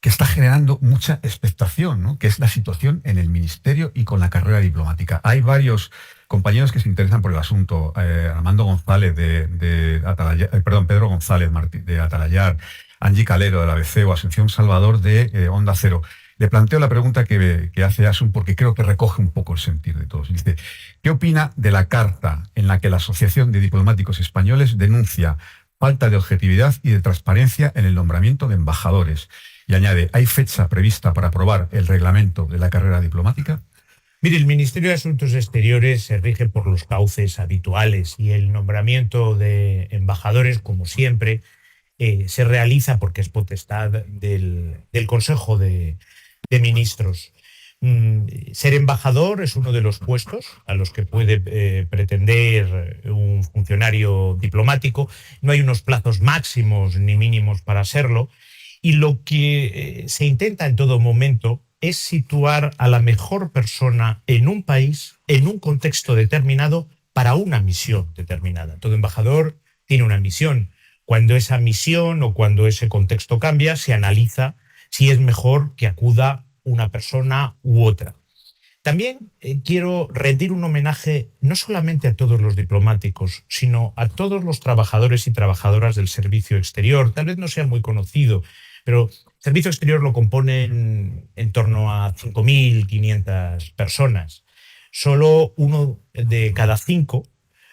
que está generando mucha expectación, ¿no? Que es la situación en el Ministerio y con la carrera diplomática. Hay varios compañeros que se interesan por el asunto. Armando González de Atalayar, Pedro González de Atalayar, Angie Calero de la ABC o Asunción Salvador de Onda Cero. Le planteo la pregunta que hace Asun porque creo que recoge un poco el sentir de todos. Dice, ¿qué opina de la carta en la que la Asociación de Diplomáticos Españoles denuncia falta de objetividad y de transparencia en el nombramiento de embajadores? Y añade, ¿hay fecha prevista para aprobar el reglamento de la carrera diplomática? Mire, el Ministerio de Asuntos Exteriores se rige por los cauces habituales y el nombramiento de embajadores, como siempre, se realiza porque es potestad del Consejo de Ministros. Ser embajador es uno de los puestos a los que puede pretender un funcionario diplomático. No hay unos plazos máximos ni mínimos para serlo, y lo que se intenta en todo momento es situar a la mejor persona en un país, en un contexto determinado, para una misión determinada. Todo embajador tiene una misión. Cuando esa misión o cuando ese contexto cambia, se analiza si es mejor que acuda una persona u otra. También quiero rendir un homenaje no solamente a todos los diplomáticos, sino a todos los trabajadores y trabajadoras del servicio exterior. Tal vez no sea muy conocido, pero el servicio exterior lo componen en torno a 5.500 personas. Solo 1 de cada 5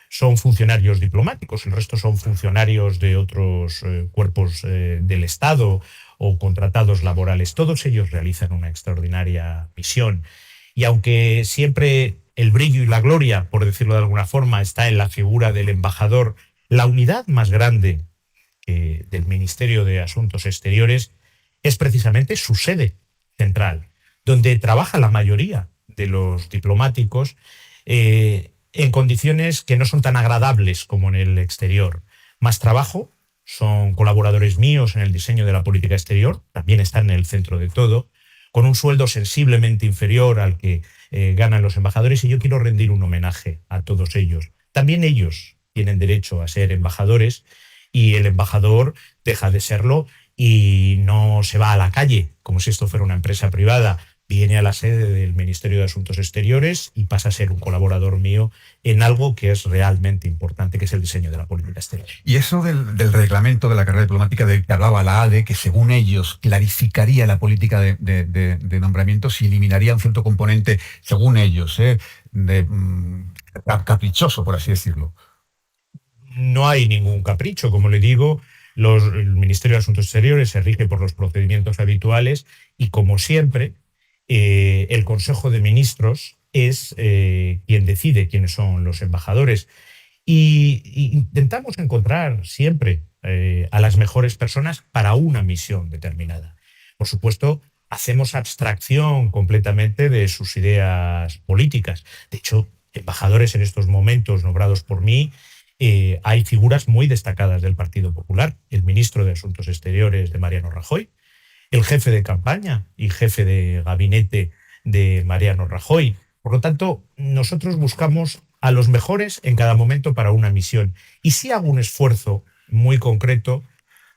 son funcionarios diplomáticos, el resto son funcionarios de otros cuerpos del Estado o contratados laborales. Todos ellos realizan una extraordinaria misión. Y aunque siempre el brillo y la gloria, por decirlo de alguna forma, está en la figura del embajador, la unidad más grande del Ministerio de Asuntos Exteriores es precisamente su sede central, donde trabaja la mayoría de los diplomáticos en condiciones que no son tan agradables como en el exterior. Más trabajo, son colaboradores míos en el diseño de la política exterior, también están en el centro de todo, con un sueldo sensiblemente inferior al que ganan los embajadores, y yo quiero rendir un homenaje a todos ellos. También ellos tienen derecho a ser embajadores, y el embajador deja de serlo y no se va a la calle como si esto fuera una empresa privada. Viene a la sede del Ministerio de Asuntos Exteriores y pasa a ser un colaborador mío en algo que es realmente importante, que es el diseño de la política exterior. Y eso del reglamento de la carrera diplomática del que hablaba la ADE, que según ellos clarificaría la política de nombramientos y eliminaría un cierto componente, según ellos, caprichoso, por así decirlo. No hay ningún capricho, como le digo. El Ministerio de Asuntos Exteriores se rige por los procedimientos habituales y, como siempre, el Consejo de Ministros es quien decide quiénes son los embajadores. Y intentamos encontrar siempre a las mejores personas para una misión determinada. Por supuesto, hacemos abstracción completamente de sus ideas políticas. De hecho, embajadores en estos momentos nombrados por mí, hay figuras muy destacadas del Partido Popular, el ministro de Asuntos Exteriores de Mariano Rajoy, el jefe de campaña y jefe de gabinete de Mariano Rajoy. Por lo tanto, nosotros buscamos a los mejores en cada momento para una misión. Y sí hago un esfuerzo muy concreto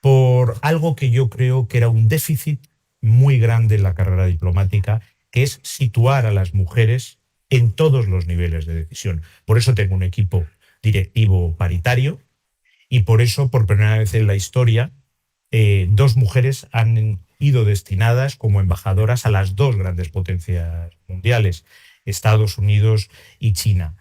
por algo que yo creo que era un déficit muy grande en la carrera diplomática, que es situar a las mujeres en todos los niveles de decisión. Por eso tengo un equipo directivo paritario y por eso, por primera vez en la historia, 2 mujeres han ido destinadas como embajadoras a las 2 grandes potencias mundiales, Estados Unidos y China.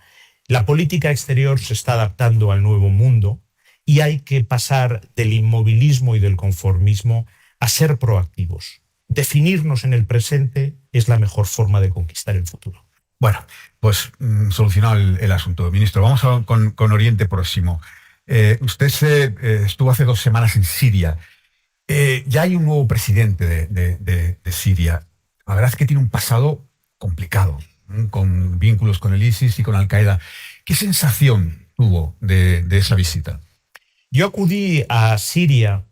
La política exterior se está adaptando al nuevo mundo y hay que pasar del inmovilismo y del conformismo a ser proactivos. Definirnos en el presente es la mejor forma de conquistar el futuro. Bueno, pues solucionado el asunto. Ministro, vamos con Oriente Próximo. Usted estuvo hace 2 semanas en Siria. Ya hay un nuevo presidente de Siria. La verdad es que tiene un pasado complicado, con vínculos con el ISIS y con Al-Qaeda. ¿Qué sensación tuvo de esa visita? Yo acudí a Siria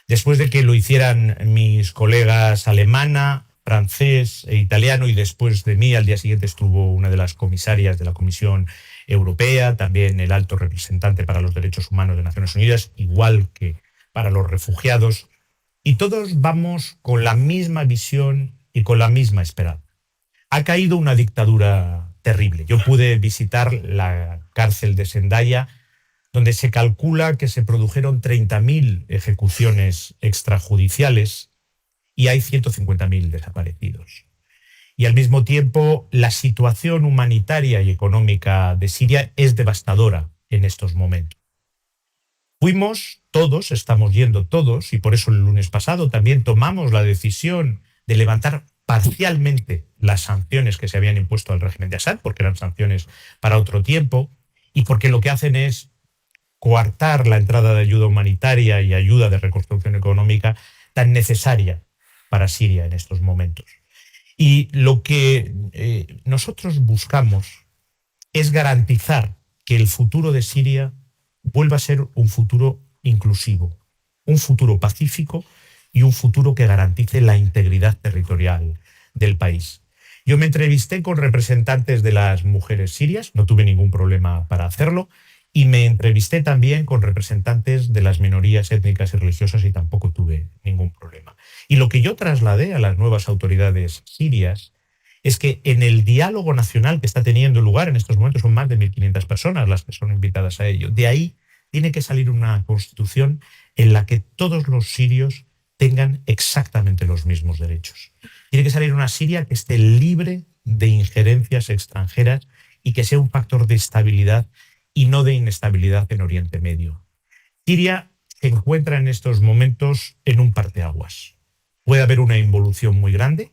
después de que lo hicieran mis colegas alemana, francés e italiano, y después de mí al día siguiente estuvo una de las comisarias de la Comisión Europea, también el alto representante para los derechos humanos de Naciones Unidas, igual que para los refugiados, y todos vamos con la misma visión y con la misma esperanza. Ha caído una dictadura terrible. Yo pude visitar la cárcel de Zendaya, donde se calcula que se produjeron 30.000 ejecuciones extrajudiciales y hay 150.000 desaparecidos. Y al mismo tiempo, la situación humanitaria y económica de Siria es devastadora en estos momentos. Fuimos todos, estamos yendo todos, y por eso el lunes pasado también tomamos la decisión de levantar parcialmente las sanciones que se habían impuesto al régimen de Assad, porque eran sanciones para otro tiempo, y porque lo que hacen es coartar la entrada de ayuda humanitaria y ayuda de reconstrucción económica tan necesaria para Siria en estos momentos. Y lo que nosotros buscamos es garantizar que el futuro de Siria vuelva a ser un futuro inclusivo, un futuro pacífico y un futuro que garantice la integridad territorial del país. Yo me entrevisté con representantes de las mujeres sirias, no tuve ningún problema para hacerlo, y me entrevisté también con representantes de las minorías étnicas y religiosas y tampoco tuve ningún problema. Y lo que yo trasladé a las nuevas autoridades sirias es que en el diálogo nacional que está teniendo lugar en estos momentos, son más de 1.500 personas las que son invitadas a ello. De ahí tiene que salir una constitución en la que todos los sirios tengan exactamente los mismos derechos. Tiene que salir una Siria que esté libre de injerencias extranjeras y que sea un factor de estabilidad y no de inestabilidad en Oriente Medio. Siria se encuentra en estos momentos en un parteaguas. Puede haber una involución muy grande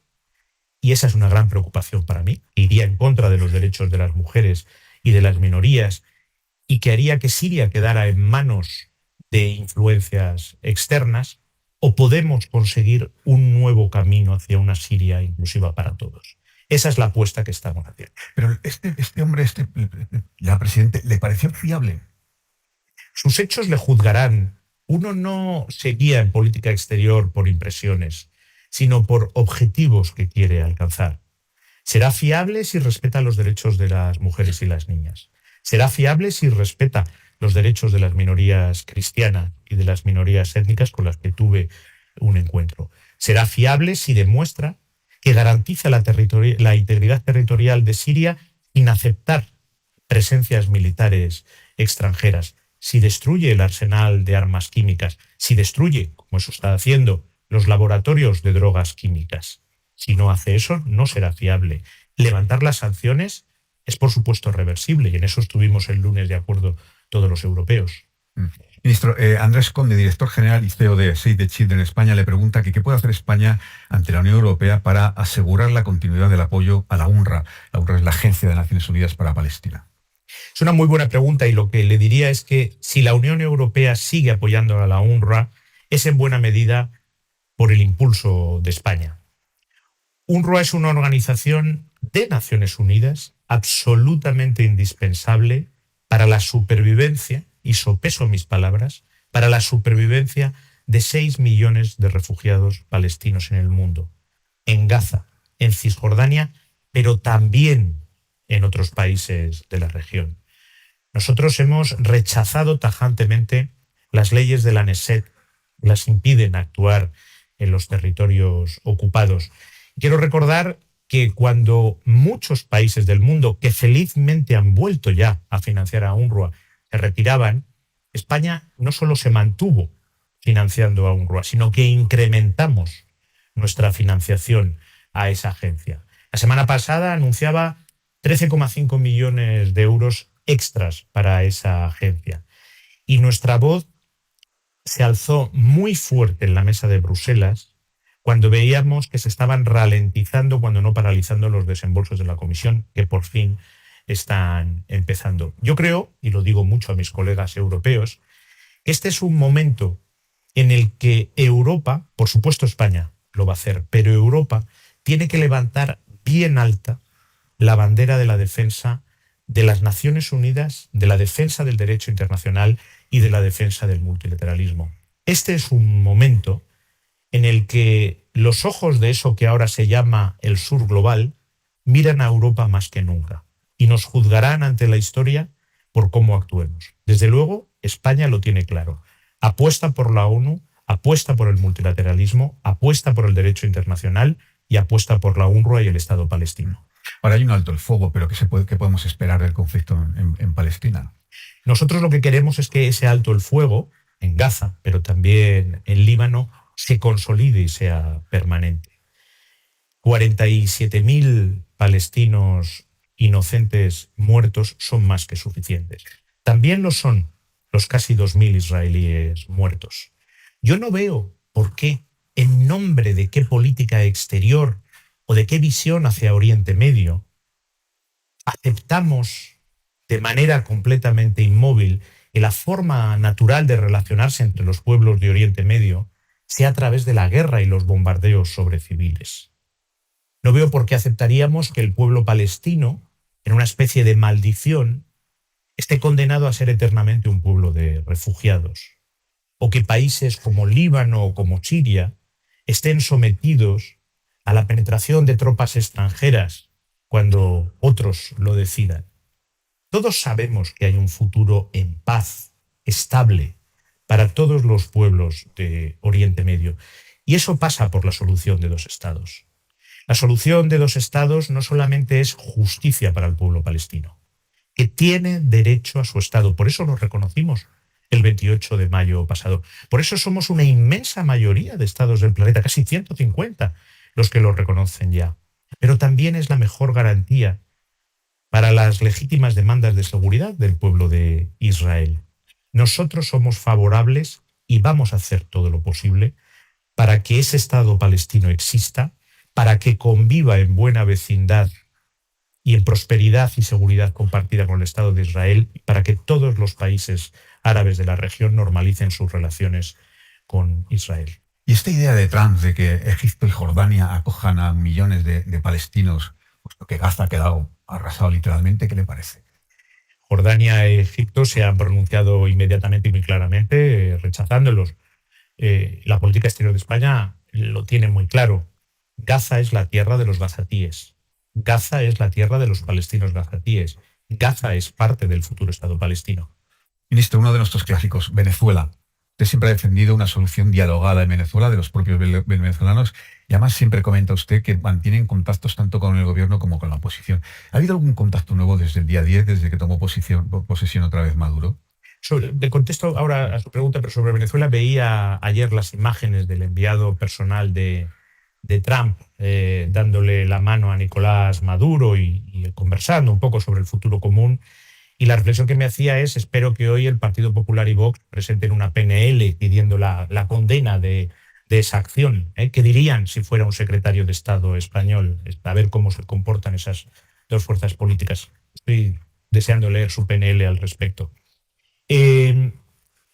y esa es una gran preocupación para mí. Iría en contra de los derechos de las mujeres y de las minorías y que haría que Siria quedara en manos de influencias externas, o podemos conseguir un nuevo camino hacia una Siria inclusiva para todos. Esa es la apuesta que estamos haciendo. Pero este hombre, ya presidente, ¿le pareció fiable? Sus hechos le juzgarán. Uno no se guía en política exterior por impresiones, sino por objetivos que quiere alcanzar. Será fiable si respeta los derechos de las mujeres y las niñas. Será fiable si respeta los derechos de las minorías cristianas y de las minorías étnicas con las que tuve un encuentro. Será fiable si demuestra que garantiza la integridad territorial de Siria sin aceptar presencias militares extranjeras, si destruye el arsenal de armas químicas, si destruye, como eso está haciendo, los laboratorios de drogas químicas. Si no hace eso, no será fiable. Levantar las sanciones es, por supuesto, reversible, y en eso estuvimos el lunes de acuerdo todos los europeos. Ministro, Andrés Conde, director general y CEO de Save the Children en España, le pregunta que qué puede hacer España ante la Unión Europea para asegurar la continuidad del apoyo a la UNRWA. La UNRWA es la Agencia de Naciones Unidas para Palestina. Es una muy buena pregunta y lo que le diría es que si la Unión Europea sigue apoyando a la UNRWA es en buena medida por el impulso de España. UNRWA es una organización de Naciones Unidas absolutamente indispensable para la supervivencia, y sopeso mis palabras, para la supervivencia de 6 millones de refugiados palestinos en el mundo, en Gaza, en Cisjordania, pero también en otros países de la región. Nosotros hemos rechazado tajantemente las leyes de la Knesset, las impiden actuar en los territorios ocupados. Quiero recordar que cuando muchos países del mundo, que felizmente han vuelto ya a financiar a UNRWA, se retiraban, España no solo se mantuvo financiando a UNRWA, sino que incrementamos nuestra financiación a esa agencia. La semana pasada anunciaba 13,5 millones de euros extras para esa agencia. Y nuestra voz se alzó muy fuerte en la mesa de Bruselas cuando veíamos que se estaban ralentizando, cuando no paralizando, los desembolsos de la Comisión, que por fin están empezando. Yo creo, y lo digo mucho a mis colegas europeos, que este es un momento en el que Europa, por supuesto España lo va a hacer, pero Europa tiene que levantar bien alta la bandera de la defensa de las Naciones Unidas, de la defensa del derecho internacional y de la defensa del multilateralismo. Este es un momento en el que los ojos de eso que ahora se llama el sur global miran a Europa más que nunca y nos juzgarán ante la historia por cómo actuemos. Desde luego, España lo tiene claro. Apuesta por la ONU, apuesta por el multilateralismo, apuesta por el derecho internacional y apuesta por la UNRWA y el Estado palestino. Ahora hay un alto el fuego, pero ¿qué podemos esperar del conflicto en Palestina? Nosotros lo que queremos es que ese alto el fuego en Gaza, pero también en Líbano, se consolide y sea permanente. 47.000 palestinos inocentes muertos son más que suficientes. También lo son los casi 2.000 israelíes muertos. Yo no veo por qué, en nombre de qué política exterior o de qué visión hacia Oriente Medio, aceptamos de manera completamente inmóvil que la forma natural de relacionarse entre los pueblos de Oriente Medio sea a través de la guerra y los bombardeos sobre civiles. No veo por qué aceptaríamos que el pueblo palestino, en una especie de maldición, esté condenado a ser eternamente un pueblo de refugiados, o que países como Líbano o como Siria estén sometidos a la penetración de tropas extranjeras cuando otros lo decidan. Todos sabemos que hay un futuro en paz, estable, para todos los pueblos de Oriente Medio. Y eso pasa por la solución de dos estados. La solución de dos estados no solamente es justicia para el pueblo palestino, que tiene derecho a su estado. Por eso lo reconocimos el 28 de mayo pasado. Por eso somos una inmensa mayoría de estados del planeta, casi 150 los que lo reconocen ya. Pero también es la mejor garantía para las legítimas demandas de seguridad del pueblo de Israel. Nosotros somos favorables y vamos a hacer todo lo posible para que ese Estado palestino exista, para que conviva en buena vecindad y en prosperidad y seguridad compartida con el Estado de Israel, para que todos los países árabes de la región normalicen sus relaciones con Israel. Y esta idea de Trump de que Egipto y Jordania acojan a millones de palestinos, puesto que Gaza ha quedado arrasado literalmente, ¿qué le parece? Jordania y Egipto se han pronunciado inmediatamente y muy claramente rechazándolos. La política exterior de España lo tiene muy claro. Gaza es la tierra de los gazatíes. Gaza es la tierra de los palestinos gazatíes. Gaza es parte del futuro Estado palestino. Ministro, uno de nuestros clásicos, Venezuela. Usted siempre ha defendido una solución dialogada en Venezuela de los propios venezolanos y además siempre comenta usted que mantienen contactos tanto con el gobierno como con la oposición. ¿Ha habido algún contacto nuevo desde el día 10, desde que tomó posesión otra vez Maduro? Le contesto ahora a su pregunta, pero sobre Venezuela veía ayer las imágenes del enviado personal de Trump dándole la mano a Nicolás Maduro y conversando un poco sobre el futuro común. Y la reflexión que me hacía es, espero que hoy el Partido Popular y Vox presenten una PNL pidiendo la condena de esa acción. ¿Qué dirían si fuera un secretario de Estado español? A ver cómo se comportan esas dos fuerzas políticas. Estoy deseando leer su PNL al respecto.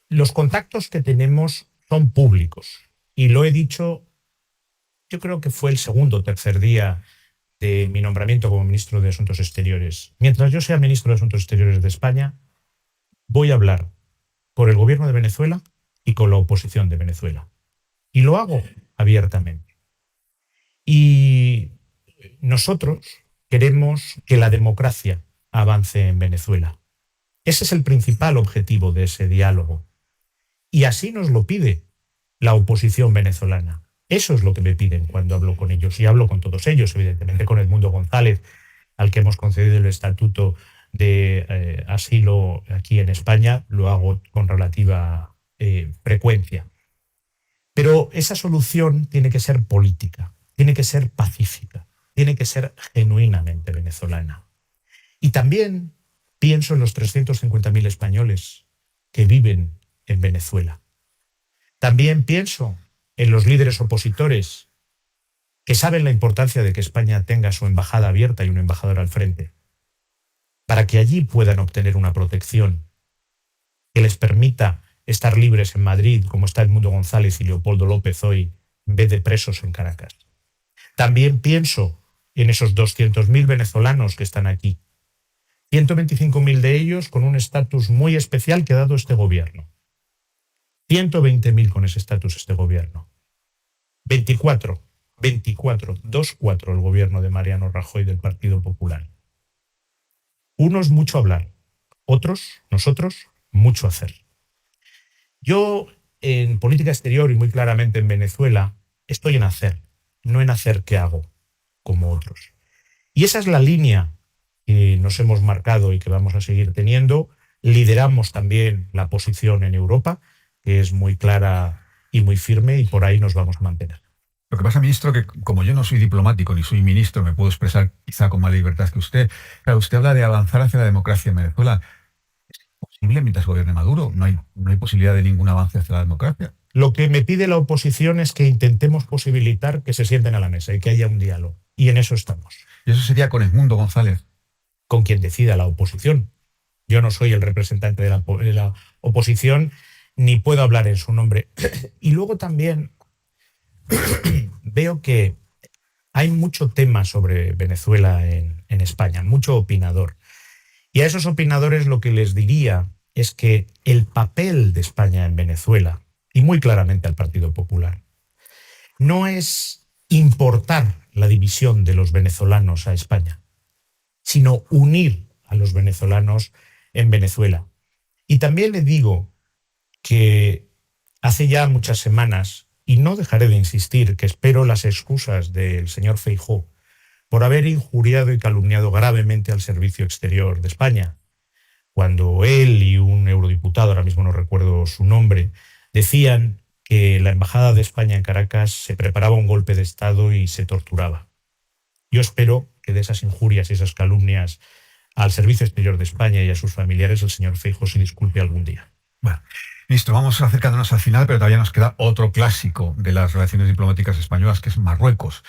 Los contactos que tenemos son públicos. Y lo he dicho, yo creo que fue el segundo o tercer día de mi nombramiento como ministro de Asuntos Exteriores. Mientras yo sea ministro de Asuntos Exteriores de España, voy a hablar con el gobierno de Venezuela y con la oposición de Venezuela. Y lo hago abiertamente. Y nosotros queremos que la democracia avance en Venezuela. Ese es el principal objetivo de ese diálogo. Y así nos lo pide la oposición venezolana. Eso es lo que me piden cuando hablo con ellos. Y hablo con todos ellos, evidentemente con Edmundo González, al que hemos concedido el estatuto de asilo aquí en España. Lo hago con relativa frecuencia. Pero esa solución tiene que ser política, tiene que ser pacífica, tiene que ser genuinamente venezolana. Y también pienso en los 350.000 españoles que viven en Venezuela. También pienso en los líderes opositores que saben la importancia de que España tenga su embajada abierta y un embajador al frente, para que allí puedan obtener una protección que les permita estar libres en Madrid, como está Edmundo González y Leopoldo López hoy, en vez de presos en Caracas. También pienso en esos 200.000 venezolanos que están aquí, 125.000 de ellos con un estatus muy especial que ha dado este gobierno. 120.000 con ese estatus este gobierno. 24 el gobierno de Mariano Rajoy del Partido Popular. Unos mucho hablar, otros, nosotros, mucho hacer. Yo en política exterior y muy claramente en Venezuela estoy en hacer, no en hacer qué hago, como otros. Y esa es la línea que nos hemos marcado y que vamos a seguir teniendo. Lideramos también la posición en Europa, que es muy clara y muy firme, y por ahí nos vamos a mantener. Lo que pasa, ministro, que como yo no soy diplomático ni soy ministro, me puedo expresar quizá con más libertad que usted. Claro, usted habla de avanzar hacia la democracia en Venezuela. ¿Es posible mientras gobierne Maduro? ¿No hay posibilidad de ningún avance hacia la democracia? Lo que me pide la oposición es que intentemos posibilitar que se sienten a la mesa y que haya un diálogo. Y en eso estamos. ¿Y eso sería con Edmundo González? Con quien decida la oposición. Yo no soy el representante de la oposición, ni puedo hablar en su nombre. Y luego también veo que hay mucho tema sobre Venezuela en España, mucho opinador. Y a esos opinadores lo que les diría es que el papel de España en Venezuela, y muy claramente al Partido Popular, no es importar la división de los venezolanos a España, sino unir a los venezolanos en Venezuela. Y también le digo que hace ya muchas semanas, y no dejaré de insistir, que espero las excusas del señor Feijóo por haber injuriado y calumniado gravemente al Servicio Exterior de España, cuando él y un eurodiputado, ahora mismo no recuerdo su nombre, decían que la Embajada de España en Caracas se preparaba un golpe de Estado y se torturaba. Yo espero que de esas injurias y esas calumnias al Servicio Exterior de España y a sus familiares el señor Feijóo se disculpe algún día. Bueno, ministro, vamos acercándonos al final, pero todavía nos queda otro clásico de las relaciones diplomáticas españolas, que es Marruecos.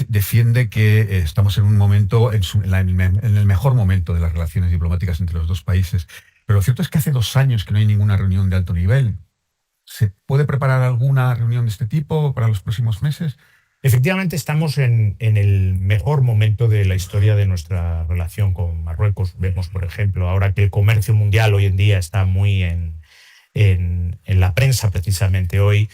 Defiende que estamos en un momento, en el mejor momento de las relaciones diplomáticas entre los dos países. Pero lo cierto es que hace 2 años que no hay ninguna reunión de alto nivel. ¿Se puede preparar alguna reunión de este tipo para los próximos meses? Efectivamente, estamos en el mejor momento de la historia de nuestra relación con Marruecos. Vemos, por ejemplo, ahora que el comercio mundial hoy en día está muy en la prensa precisamente hoy.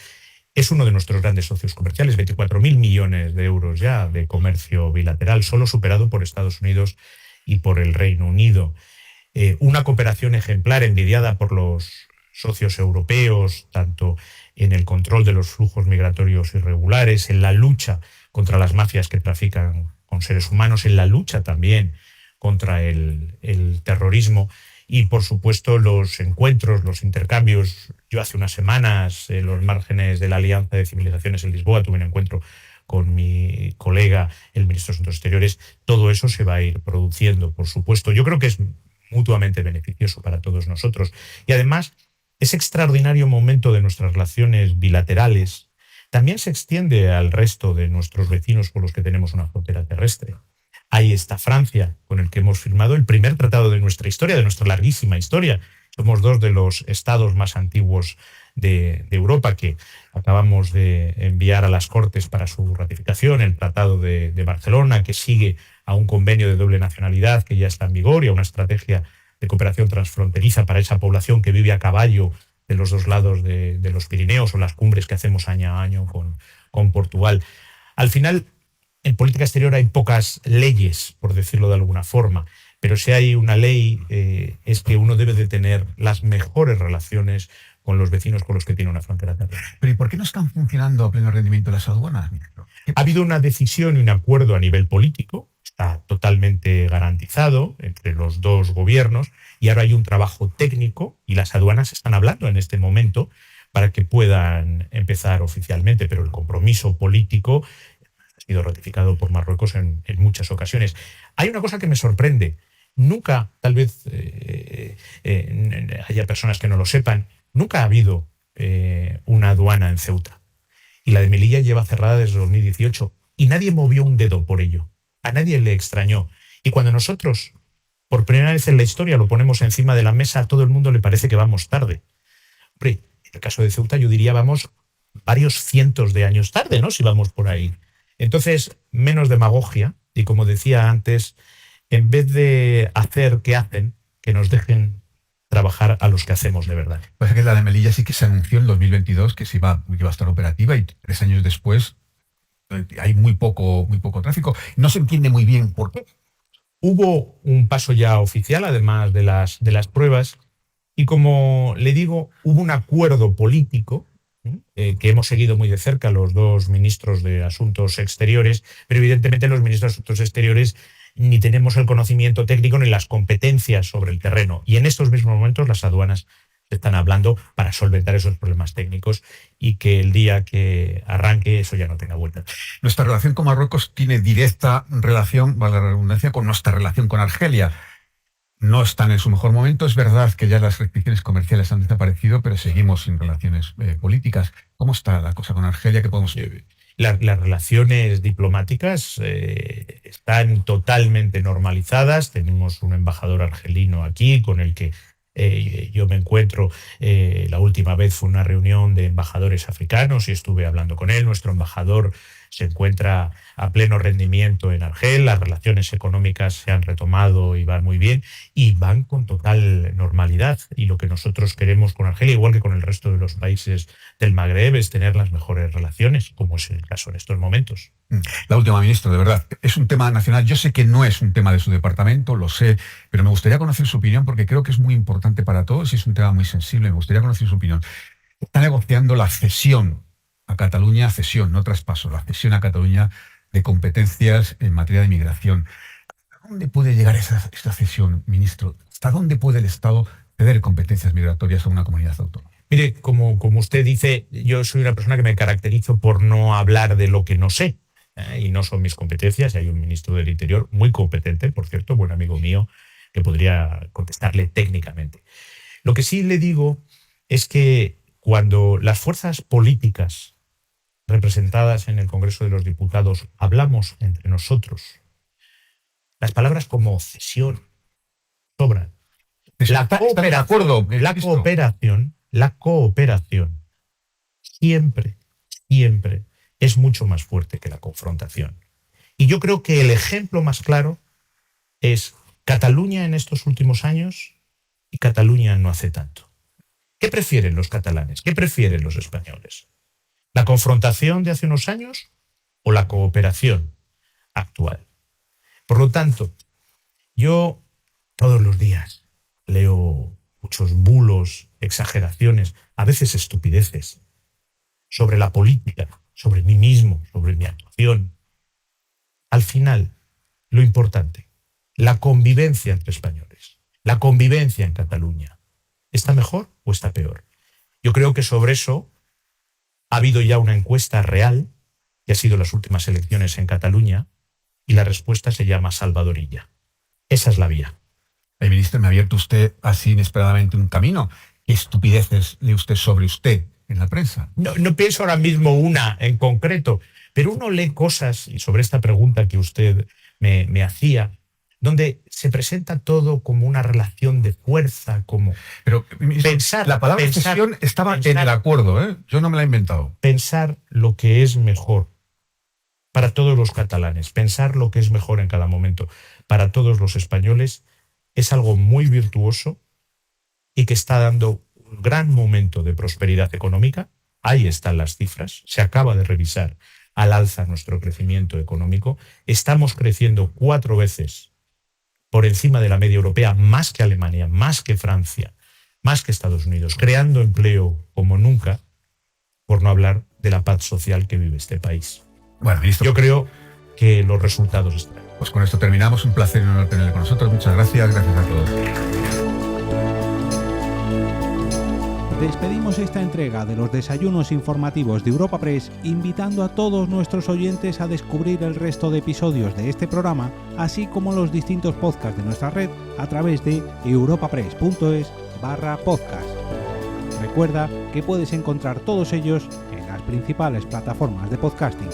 Es uno de nuestros grandes socios comerciales, 24.000 millones de euros ya de comercio bilateral, solo superado por Estados Unidos y por el Reino Unido. Una cooperación ejemplar envidiada por los socios europeos, tanto en el control de los flujos migratorios irregulares, en la lucha contra las mafias que trafican con seres humanos, en la lucha también contra el terrorismo. Y, por supuesto, los encuentros, los intercambios. Yo hace unas semanas, en los márgenes de la Alianza de Civilizaciones en Lisboa, tuve un encuentro con mi colega, el ministro de Asuntos Exteriores. Todo eso se va a ir produciendo, por supuesto. Yo creo que es mutuamente beneficioso para todos nosotros. Y, además, ese extraordinario momento de nuestras relaciones bilaterales también se extiende al resto de nuestros vecinos con los que tenemos una frontera terrestre. Ahí está Francia, con el que hemos firmado el primer tratado de nuestra historia, de nuestra larguísima historia. Somos 2 de los estados más antiguos de Europa que acabamos de enviar a las Cortes para su ratificación, el Tratado de Barcelona, que sigue a un convenio de doble nacionalidad que ya está en vigor y a una estrategia de cooperación transfronteriza para esa población que vive a caballo de los 2 lados de los Pirineos, o las cumbres que hacemos año a año con Portugal. Al final, en política exterior hay pocas leyes, por decirlo de alguna forma, pero si hay una ley es que uno debe de tener las mejores relaciones con los vecinos con los que tiene una frontera terrestre. ¿Pero y por qué no están funcionando a pleno rendimiento las aduanas, ministro? Ha habido una decisión y un acuerdo a nivel político, está totalmente garantizado entre los 2 gobiernos, y ahora hay un trabajo técnico y las aduanas están hablando en este momento para que puedan empezar oficialmente, pero el compromiso político ha sido ratificado por Marruecos en muchas ocasiones. Hay una cosa que me sorprende. Nunca, tal vez haya personas que no lo sepan, nunca ha habido una aduana en Ceuta. Y la de Melilla lleva cerrada desde 2018 y nadie movió un dedo por ello. A nadie le extrañó. Y cuando nosotros, por primera vez en la historia, lo ponemos encima de la mesa, a todo el mundo le parece que vamos tarde. Hombre, en el caso de Ceuta yo diría vamos varios cientos de años tarde, ¿no? Si vamos por ahí. Entonces, menos demagogia, y como decía antes, en vez de hacer que hacen, que nos dejen trabajar a los que hacemos de verdad. Pasa que la de Melilla sí que se anunció en 2022 que iba a estar operativa, y 3 años después hay muy poco tráfico. No se entiende muy bien por qué. Hubo un paso ya oficial, además de las pruebas, y como le digo, hubo un acuerdo político que hemos seguido muy de cerca los 2 ministros de Asuntos Exteriores, pero evidentemente los ministros de Asuntos Exteriores ni tenemos el conocimiento técnico ni las competencias sobre el terreno. Y en estos mismos momentos las aduanas están hablando para solventar esos problemas técnicos y que el día que arranque eso ya no tenga vuelta. Nuestra relación con Marruecos tiene directa relación, valga la redundancia, con nuestra relación con Argelia. No están en su mejor momento. Es verdad que ya las restricciones comerciales han desaparecido, pero seguimos sin relaciones políticas. ¿Cómo está la cosa con Argelia? ¿Qué podemos...? Las relaciones diplomáticas están totalmente normalizadas. Tenemos un embajador argelino aquí con el que yo me encuentro. La última vez fue una reunión de embajadores africanos y estuve hablando con él. Nuestro embajador se encuentra a pleno rendimiento en Argel. Las relaciones económicas se han retomado y van muy bien y van con total normalidad. Y lo que nosotros queremos con Argelia, igual que con el resto de los países del Magreb, es tener las mejores relaciones, como es el caso en estos momentos. La última, ministro, de verdad. Es un tema nacional. Yo sé que no es un tema de su departamento, lo sé, pero me gustaría conocer su opinión porque creo que es muy importante para todos y es un tema muy sensible. Me gustaría conocer su opinión. Está negociando la cesión a Cataluña, no traspaso, la cesión a Cataluña de competencias en materia de migración. ¿Hasta dónde puede llegar esta cesión, ministro? ¿Hasta dónde puede el Estado ceder competencias migratorias a una comunidad autónoma? Mire, como usted dice, yo soy una persona que me caracterizo por no hablar de lo que no sé, y no son mis competencias. Hay un ministro del Interior muy competente, por cierto, buen amigo mío, que podría contestarle técnicamente. Lo que sí le digo es que cuando las fuerzas políticas representadas en el Congreso de los Diputados hablamos entre nosotros, las palabras como cesión sobran. La cooperación siempre es mucho más fuerte que la confrontación. Y yo creo que el ejemplo más claro es Cataluña en estos últimos años y Cataluña no hace tanto. ¿Qué prefieren los catalanes? ¿Qué prefieren los españoles? ¿La confrontación de hace unos años o la cooperación actual? Por lo tanto, yo todos los días leo muchos bulos, exageraciones, a veces estupideces, sobre la política, sobre mí mismo, sobre mi actuación. Al final, lo importante, la convivencia entre españoles, la convivencia en Cataluña, ¿está mejor o está peor? Yo creo que sobre eso ha habido ya una encuesta real, que ha sido las últimas elecciones en Cataluña, y la respuesta se llama salvadorilla. Esa es la vía. Ministro, me ha abierto usted así inesperadamente un camino. ¿Qué estupideces lee usted sobre usted en la prensa? No pienso ahora mismo una en concreto, pero uno lee cosas, y sobre esta pregunta que usted me hacía, donde se presenta todo como una relación de fuerza, como... Pero, ministro, la palabra cesión estaba en el acuerdo, ¿eh? Yo no me la he inventado. Pensar lo que es mejor para todos los catalanes, pensar lo que es mejor en cada momento para todos los españoles, es algo muy virtuoso y que está dando un gran momento de prosperidad económica. Ahí están las cifras. Se acaba de revisar al alza nuestro crecimiento económico. Estamos creciendo 4 veces por encima de la media europea, más que Alemania, más que Francia, más que Estados Unidos, creando empleo como nunca, por no hablar de la paz social que vive este país. Bueno, ministro, yo creo que los resultados están. Pues con esto terminamos. Un placer y un honor tenerle con nosotros. Muchas gracias. Gracias a todos. Despedimos esta entrega de los desayunos informativos de Europa Press, invitando a todos nuestros oyentes a descubrir el resto de episodios de este programa, así como los distintos podcasts de nuestra red a través de europapress.es/podcast. Recuerda que puedes encontrar todos ellos en las principales plataformas de podcasting.